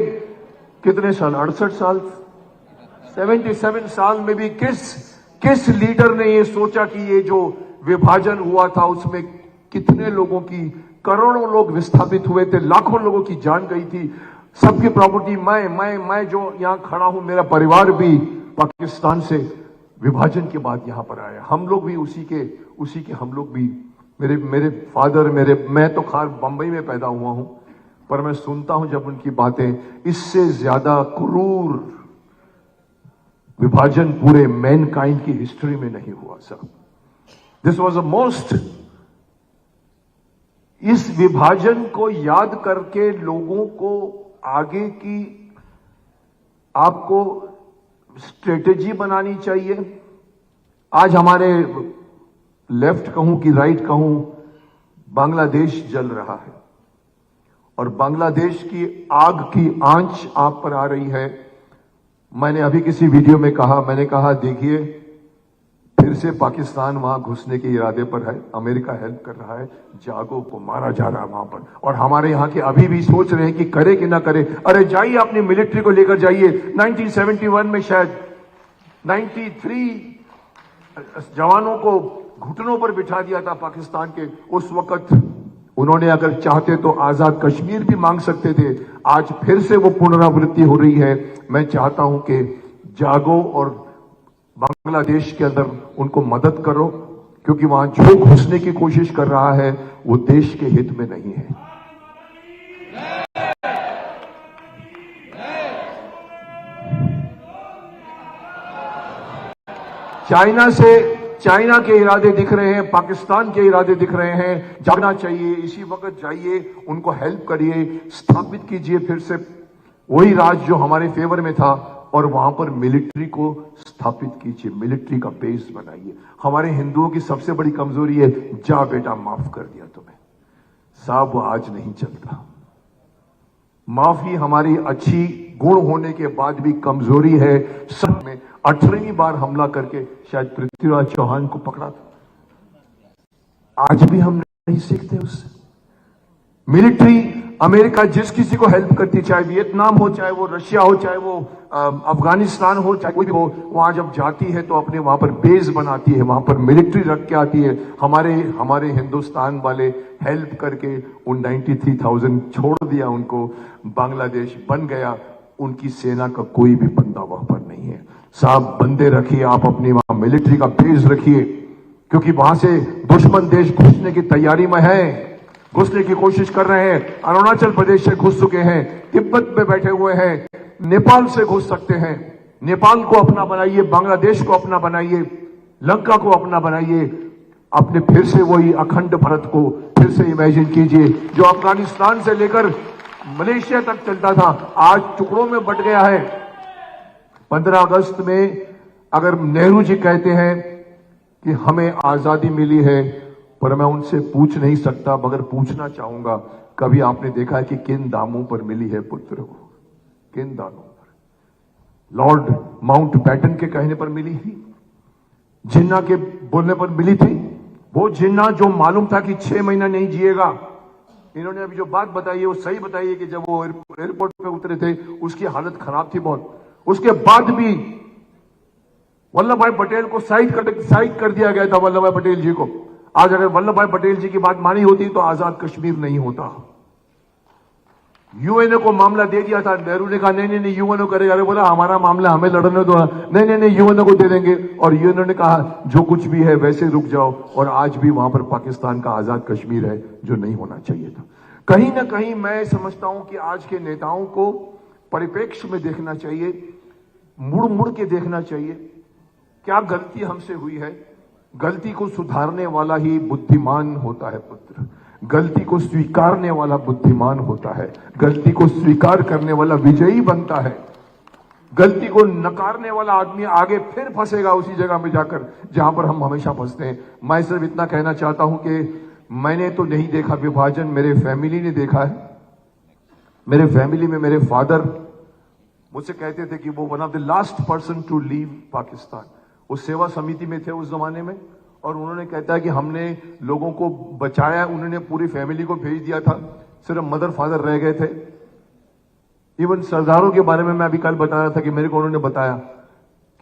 कितने साल, 68 साल, 77 साल में भी किस लीडर ने ये सोचा कि ये जो विभाजन हुआ था उसमें कितने लोगों की, करोड़ों लोग विस्थापित हुए थे, लाखों लोगों की जान गई थी, सबकी प्रॉपर्टी, मैं जो यहां खड़ा हूं, मेरा परिवार भी पाकिस्तान से विभाजन के बाद यहां पर आया। हम लोग भी उसी के हम लोग भी, मेरे फादर, मैं तो खार बंबई में पैदा हुआ हूं, पर मैं सुनता हूं जब उनकी बातें, इससे ज्यादा क्रूर विभाजन पूरे मैनकाइंड की हिस्ट्री में नहीं हुआ साहब। दिस वॉज अ मोस्ट, इस विभाजन को याद करके लोगों को आगे की आपको स्ट्रेटेजी बनानी चाहिए। आज हमारे लेफ्ट कहूं कि राइट कहूं, बांग्लादेश जल रहा है और बांग्लादेश की आग की आंच आप पर आ रही है। मैंने अभी किसी वीडियो में कहा, मैंने कहा देखिए फिर से पाकिस्तान वहां घुसने के इरादे पर है, अमेरिका हेल्प कर रहा है, जागो को मारा जा रहा है वहां पर, और हमारे यहां के अभी भी सोच रहे हैं कि करे कि ना करे। अरे जाइए अपनी मिलिट्री को लेकर जाइए। 1971 में शायद 93 जवानों को घुटनों पर बिठा दिया था पाकिस्तान के। उस वक्त उन्होंने अगर चाहते तो आजाद कश्मीर भी मांग सकते थे। आज फिर से वो पुनरावृत्ति हो रही है। मैं चाहता हूं कि जागो और बांग्लादेश के अंदर उनको मदद करो, क्योंकि वहां जो घुसने की कोशिश कर रहा है वो देश के हित में नहीं है। चाइना के इरादे दिख रहे हैं, पाकिस्तान के इरादे दिख रहे हैं। जागना चाहिए, इसी वक्त जाइए, उनको हेल्प करिए, स्थापित कीजिए फिर से वही राज जो हमारे फेवर में था, और वहां पर मिलिट्री को स्थापित कीजिए, मिलिट्री का बेस बनाइए। हमारे हिंदुओं की सबसे बड़ी कमजोरी है, जा बेटा माफ कर दिया तुम्हें, साहब वो आज नहीं चलता। माफी हमारी अच्छी गुण होने के बाद भी कमजोरी है। सब में 18वीं बार हमला करके शायद पृथ्वीराज चौहान को पकड़ा था, आज भी हम नहीं सीखते उससे। मिलिट्री, अमेरिका जिस किसी को हेल्प करती, चाहे वियतनाम हो, चाहे वो रशिया हो, चाहे वो अफगानिस्तान हो, चाहे कोई भी हो, वहां जब जाती है तो अपने वहां पर बेस बनाती है, वहां पर मिलिट्री रख के आती है। हमारे हिंदुस्तान वाले हेल्प करके उन 93,000 छोड़ दिया उनको, बांग्लादेश बन गया। उनकी सेना का कोई भी बंदा वहां पर नहीं है। साहब बंदे रखिए, आप अपनी वहां मिलिट्री का बेस रखिए, क्योंकि वहां से दुश्मन देश घुसने की तैयारी में है, घुसने की कोशिश कर रहे हैं। अरुणाचल प्रदेश से घुस चुके हैं, तिब्बत में बैठे हुए हैं, नेपाल से घुस सकते हैं। नेपाल को अपना बनाइए, बांग्लादेश को अपना बनाइए, लंका को अपना बनाइए, अपने फिर से वही अखंड भारत को फिर से इमेजिन कीजिए, जो अफगानिस्तान से लेकर मलेशिया तक चलता था, आज टुकड़ों में बट गया है। 15 अगस्त में अगर नेहरू जी कहते हैं कि हमें आजादी मिली है, पर मैं उनसे पूछ नहीं सकता, मगर पूछना चाहूंगा, कभी आपने देखा है कि किन दामों पर मिली है पुत्र को? किन दामों पर? लॉर्ड माउंट बैटन के कहने पर मिली थी? जिन्ना के बोलने पर मिली थी? वो जिन्ना जो मालूम था कि 6 महीना नहीं जिएगा। इन्होंने अभी जो बात बताई है वो सही बताई है कि जब वो एयरपोर्ट पे उतरे थे उसकी हालत खराब थी बहुत। उसके बाद भी वल्लभ भाई पटेल को साइड कर दिया गया था, वल्लभ भाई पटेल जी को। आज अगर वल्लभ भाई पटेल जी की बात मानी होती तो आजाद कश्मीर नहीं होता। यूएनओ को मामला दे दिया था, नेहरू ने कहा नहीं नहीं यूएनओ करेगा, अरे बोला हमारा मामला हमें लड़ने दो, नहीं नहीं यूएनओ को दे देंगे, और यूएनओ ने कहा जो कुछ भी है वैसे रुक जाओ, और आज भी वहां पर पाकिस्तान का आजाद कश्मीर है जो नहीं होना चाहिए था। कहीं ना कहीं मैं समझता हूं कि आज के नेताओं को परिप्रेक्ष्य में देखना चाहिए, मुड़ मुड़ के देखना चाहिए क्या गलती हमसे हुई है। गलती को सुधारने वाला ही बुद्धिमान होता है पुत्र, गलती को स्वीकारने वाला बुद्धिमान होता है, गलती को स्वीकार करने वाला विजयी बनता है, गलती को नकारने वाला आदमी आगे फिर फंसेगा उसी जगह में जाकर जहां पर हम हमेशा फंसते हैं। मैं सिर्फ इतना कहना चाहता हूं कि मैंने तो नहीं देखा विभाजन, मेरे फैमिली ने देखा है। मेरे फैमिली में मेरे फादर मुझसे कहते थे कि वो one of the last person to leave Pakistan, वो सेवा समिति में थे उस जमाने में, और उन्होंने कहता है कि हमने लोगों को बचाया, उन्होंने पूरी फैमिली को भेज दिया था, सिर्फ मदर फादर रह गए थे। इवन सरदारों के बारे में मैं अभी कल बता रहा था कि मेरे को उन्होंने बताया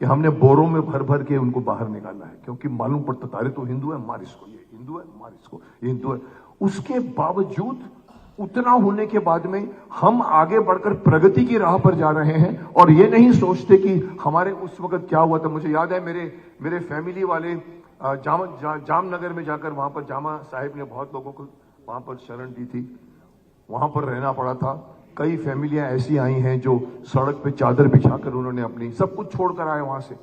कि हमने बोरों में भर भर के उनको बाहर निकाला है, क्योंकि मालूम पड़ता था अरे तो हिंदू है मार इसको, ये हिंदू है मार इसको, ये हिंदू है। उसके बावजूद उतना होने के बाद में हम आगे बढ़कर प्रगति की राह पर जा रहे हैं, और ये नहीं सोचते कि हमारे उस वक्त क्या हुआ था। मुझे याद है मेरे फैमिली वाले जामनगर में जाकर वहां पर जामा साहिब ने बहुत लोगों को वहां पर शरण दी थी, वहां पर रहना पड़ा था। कई फैमिलियां ऐसी आई हैं जो सड़क पे चादर बिछाकर उन्होंने अपनी सब कुछ छोड़कर आए वहां से।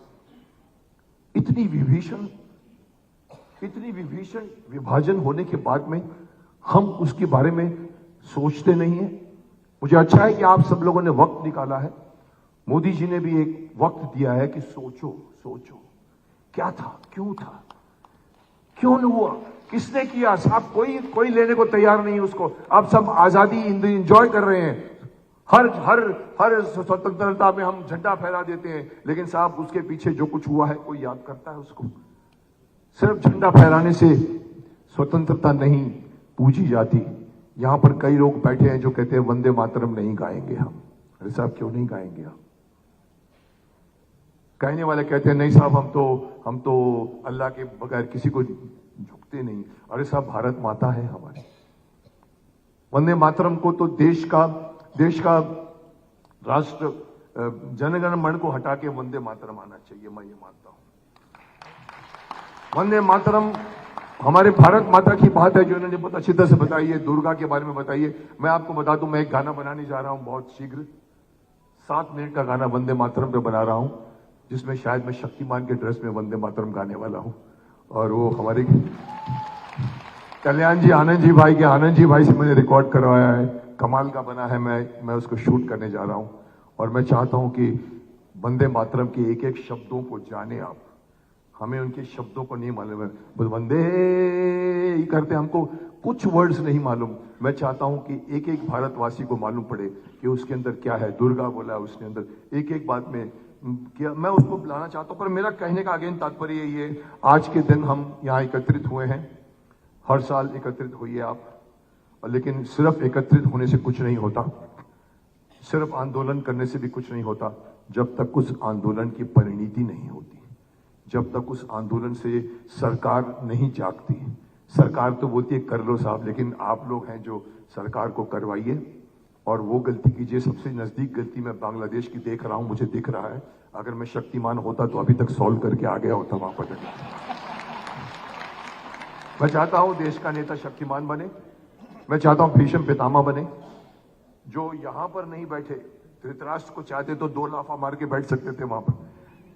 इतनी विभीषण विभाजन होने के बाद में हम उसके बारे में सोचते नहीं है। मुझे अच्छा है कि आप सब लोगों ने वक्त निकाला है, मोदी जी ने भी एक वक्त दिया है कि सोचो क्या था, क्यों था, क्यों नहीं हुआ, किसने किया। साहब कोई लेने को तैयार नहीं उसको। आप सब आजादी एंजॉय कर रहे हैं, हर स्वतंत्रता में हम झंडा फहरा देते हैं, लेकिन साहब उसके पीछे जो कुछ हुआ है कोई याद करता है उसको। सिर्फ झंडा फहराने से स्वतंत्रता नहीं पूजी जाती। यहां पर कई लोग बैठे हैं जो कहते हैं वंदे मातरम नहीं गाएंगे हम। अरे साहब क्यों नहीं गाएंगे हम? कहने वाले कहते हैं नहीं साहब हम तो अल्लाह के बगैर किसी को झुकते नहीं। अरे साहब भारत माता है हमारी। वंदे मातरम को तो देश का राष्ट्र जनगण मन को हटा के वंदे मातरम आना चाहिए, मैं ये मानता हूं। वंदे मातरम हमारे भारत माता की बात है जो इन्होंने बहुत अच्छी तरह से बताई है। दुर्गा के बारे में बताइए। मैं आपको बता दूं, मैं एक गाना बनाने जा रहा हूं बहुत शीघ्र, 7 मिनट का गाना वंदे मातरम पे बना रहा हूं, जिसमें शायद मैं शक्तिमान के ड्रेस में वंदे मातरम गाने वाला हूं। और वो हमारे कल्याण जी आनंद जी भाई से मैंने रिकॉर्ड करवाया है, कमाल का बना है। मैं उसको शूट करने जा रहा हूं, और मैं चाहता हूं कि वंदे मातरम के एक एक शब्दों को जाने आप। हमें उनके शब्दों को नहीं मालूम है, बस वंदे ही करते, हमको कुछ वर्ड्स नहीं मालूम। मैं चाहता हूं कि एक एक भारतवासी को मालूम पड़े कि उसके अंदर क्या है। दुर्गा बोला है उसके अंदर, एक एक बात में क्या मैं उसको बुलाना चाहता हूं। पर मेरा कहने का अगेन तात्पर्य ये, आज के दिन हम यहाँ एकत्रित हुए हैं, हर साल एकत्रित होइए आप, लेकिन सिर्फ एकत्रित होने से कुछ नहीं होता, सिर्फ आंदोलन करने से भी कुछ नहीं होता, जब तक उस आंदोलन की परिणति नहीं होती, जब तक उस आंदोलन से सरकार नहीं जागती। सरकार तो बोलती है कर लो साहब, लेकिन आप लोग हैं जो सरकार को करवाइए और वो गलती कीजिए। सबसे नजदीक गलती मैं बांग्लादेश की देख रहा हूं, मुझे दिख रहा है। अगर मैं शक्तिमान होता तो अभी तक सॉल्व करके आ गया होता वहां पर। मैं चाहता हूं देश का नेता शक्तिमान बने, मैं चाहता हूं भीष्म पितामह बने, जो यहां पर नहीं बैठे। धृतराष्ट्र को चाहते तो 2 लाफा मार के बैठ सकते थे वहां पर,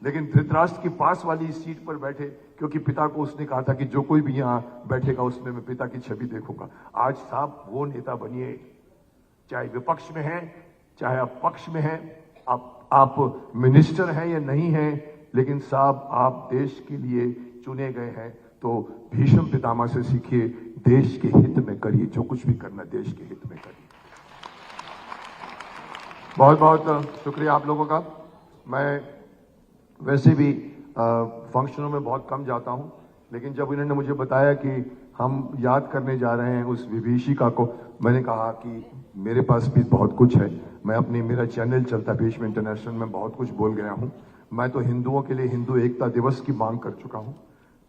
लेकिन धृतराष्ट्र की पास वाली सीट पर बैठे, क्योंकि पिता को उसने कहा था कि जो कोई भी यहां बैठेगा उसमें मैं पिता की छवि देखूंगा। आज साहब वो नेता बनिए, चाहे विपक्ष में हैं, चाहे आप पक्ष में हैं, आप मिनिस्टर हैं या नहीं हैं, लेकिन साहब आप देश के लिए चुने गए हैं, तो भीष्म पितामह से सीखिए, देश के हित में करिए, जो कुछ भी करना देश के हित में करिए। बहुत बहुत शुक्रिया आप लोगों का। मैं वैसे भी फंक्शनों में बहुत कम जाता हूं, लेकिन जब इन्होंने मुझे बताया कि हम याद करने जा रहे हैं उस विभीषिका को, मैंने कहा कि मेरे पास भी बहुत कुछ है। मेरा चैनल चलता भीष्म इंटरनेशनल में बहुत कुछ बोल गया हूं। मैं तो हिंदुओं के लिए हिंदू एकता दिवस की मांग कर चुका हूं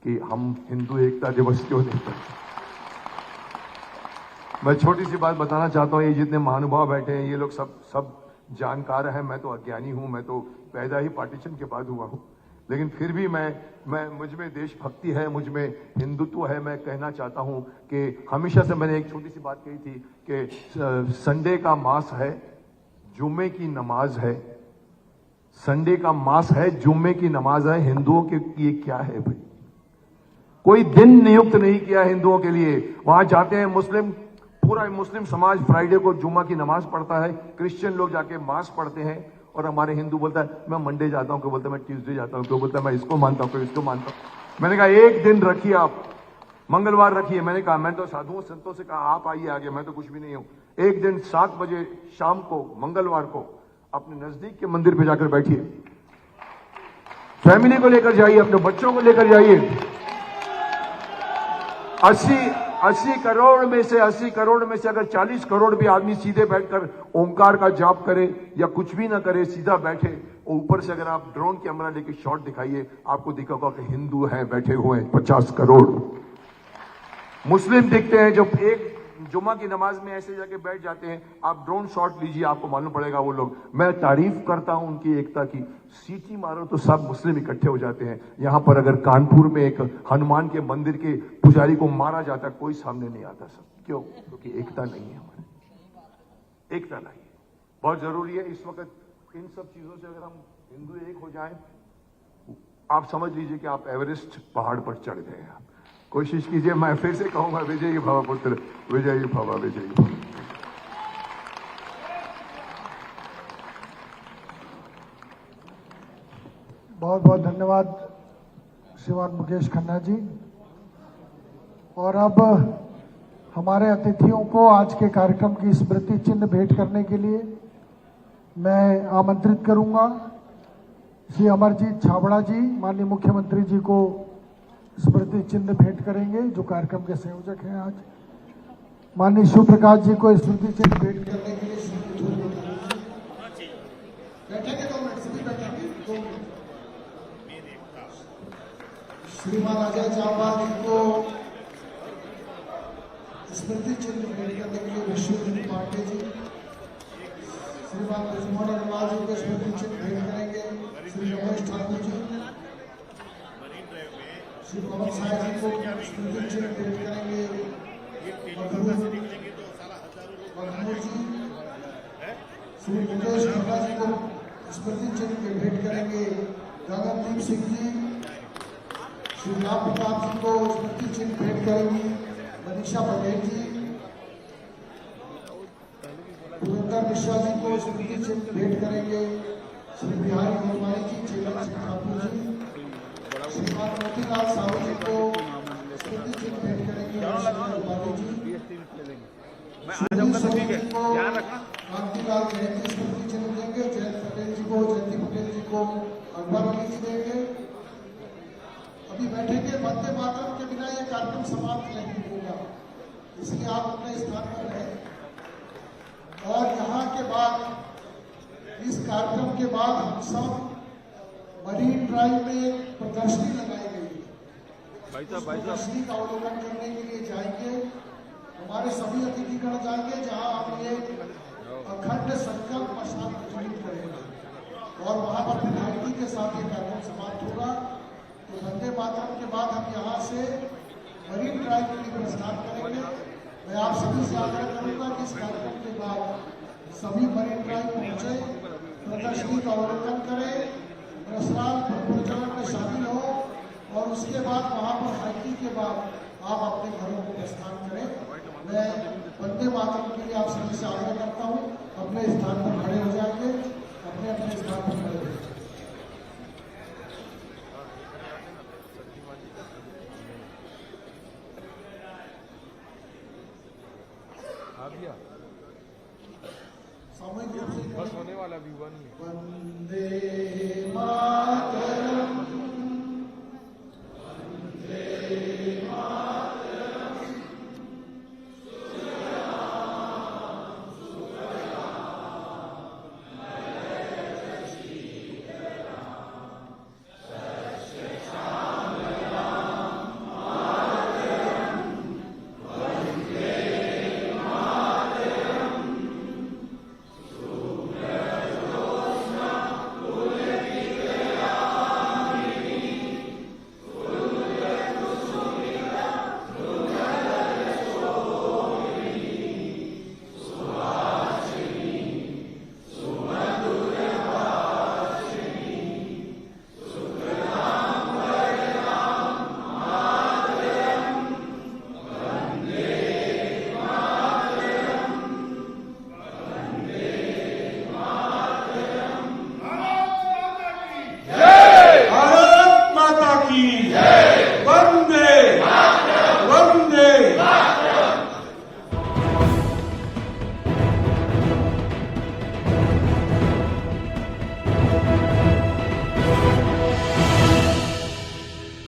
कि हम हिंदू एकता दिवस क्यों नहीं करते। मैं छोटी सी बात बताना चाहता हूँ, ये जितने महानुभाव बैठे हैं ये लोग सब जानकार हैं। मैं तो अज्ञानी हूँ, मैं तो पैदा ही पार्टीशन के बाद हुआ हूँ, लेकिन फिर भी मैं मुझ में देशभक्ति है, मुझ में हिंदुत्व है। मैं कहना चाहता हूँ कि हमेशा से मैंने एक छोटी सी बात कही थी कि संडे का मास है, जुम्मे की नमाज है। संडे का मास है, जुम्मे की नमाज है। हिंदुओं के लिए क्या है भाई? कोई दिन नियुक्त नहीं किया हिंदुओं के लिए। वहां जाते हैं मुस्लिम, पूरा मुस्लिम समाज फ्राइडे को जुम्मा की नमाज पढ़ता है, क्रिश्चियन लोग जाके मास पढ़ते हैं, और हमारे हिंदू बोलता है मैं मंडे जाता हूं, कोई बोलता है मैं ट्यूसडे जाता हूं, कोई बोलता है मैं इसको मानता हूं, कोई इसको मानता हूं। मैंने कहा एक दिन रखिए, आप मंगलवार रखिए। मैंने कहा, मैं तो साधुओं संतों से कहा आप आइए आगे, मैं तो कुछ भी नहीं हूं। एक दिन 7 बजे शाम को मंगलवार को अपने नजदीक के मंदिर पे जाकर बैठिए, फैमिली को लेकर जाइए, अपने बच्चों को लेकर जाइए। 80 करोड़ में से अगर 40 करोड़ भी आदमी सीधे बैठकर ओंकार का जाप करे या कुछ भी ना करे, सीधा बैठे, और ऊपर से अगर आप ड्रोन कैमरा लेके शॉट दिखाइए, आपको दिखेगा कि हिंदू हैं बैठे हुए हैं 50 करोड़। मुस्लिम दिखते हैं जो एक जुम्मा की नमाज में ऐसे जाके बैठ जाते हैं। आप ड्रोन शॉट लीजिए, आपको मालूम पड़ेगा वो लोग। मैं तारीफ करता हूं उनकी एकता की। सीटी मारो तो सब मुस्लिम इकट्ठे हो जाते हैं। यहां पर अगर कानपुर में एक हनुमान के मंदिर के पुजारी को मारा जाता, कोई सामने नहीं आता सब। क्यों? क्योंकि एकता नहीं है हमारे, एकता नहीं है। बहुत जरूरी है इस वक्त इन सब चीजों से अगर हम हिंदू एक हो जाएं, आप समझ लीजिए कि आप एवरेस्ट पहाड़ पर चढ़ गए हैं। कोशिश कीजिए, मैं फिर से कहूंगा, विजयी भव पुत्र, विजयी भव, विजयी भव। बहुत बहुत धन्यवाद श्रीमान मुकेश खन्ना जी। और अब हमारे अतिथियों को आज के कार्यक्रम की स्मृति चिन्ह भेंट करने के लिए मैं आमंत्रित करूंगा। श्री अमरजीत छाबड़ा जी माननीय मुख्यमंत्री जी को स्मृति चिन्ह भेंट करेंगे, जो कार्यक्रम के संयोजक हैं आज। माननीय शिव प्रकाश जी को स्मृति चिन्ह भेंट करने के लिए बैठेंगे 2 मिनट, सभी बैठेंगे 2 मिनट। श्रीमान अजय चावला जी को स्मृति चिन्ह भेंट करने के लिए विश्वजीत पांडे जी, श्रीमान ब्रजमोहन अग्रवाल जी को स्मृति चिन्ह भेंट करेंगे श्री रमेश ठाकुर जी, श्री पवन साय जी को स्मृति चिन्ह भेंट करेंगे मधुर जी, श्री मुकेश खन्ना जी को स्मृति चिन्ह भेंट करेंगे गगनदीप सिंह जी, श्री राम प्रताप जी को स्मृति चिन्ह भेंट करेंगी मनीषा पटेल जी, पुरंदर मिश्रा जी को स्मृति चिन्ह भेंट करेंगे श्री बिहारी गोलवानी जी, चेतन सिंह ठाकुर जी, श्रीमान मोतीलाल साहू जी को स्मृति चिन्ह भेंट करेंगे उपाध्याय जी, कांतिलाल जैन जी स्मृति चिन्ह देंगे, जयंत पटेल जी को, जयंती पटेल जी को अखबार अली जी देंगे। अभी बैठेंगे, वंदे मातरम के बिना ये कार्यक्रम समाप्त नहीं होगा, इसलिए आप अपने स्थान पर रहें। और यहाँ के बाद इस कार्यक्रम के बाद हम सब मरीन ड्राइव में एक प्रदर्शनी लगाई गई है। प्रदर्शनी का अवलोकन करने के लिए जाएंगे, हमारे सभी अतिथिगण जाएंगे, जहां हम ये अखंड संकल्प मशाल प्रज्वलित करेंगे और वहां पर विधायकी के साथ ये कार्यक्रम समाप्त होगा। तो वंदे मातरम के बाद हम यहाँ से मरीन ड्राइव के लिए प्रस्थान करेंगे। मैं आप सभी से आग्रह करूंगा कि इस कार्यक्रम के बाद सभी मरीन ड्राइव पहुंचे, प्रदर्शनी का अवलोकन करें, रसलाल प्रज्वलन में शामिल हो और उसके बाद वहां पर हाइकी के बाद आप अपने घरों को प्रस्थान करें। मैं वंदे मातरम के लिए आप सभी से आग्रह करता हूं, अपने स्थान पर खड़े हो जाएंगे, अपने अपने स्थान पर खड़े हो जाएंगे। सामूहिक रूप से बस होने वाला भी 1 वंदे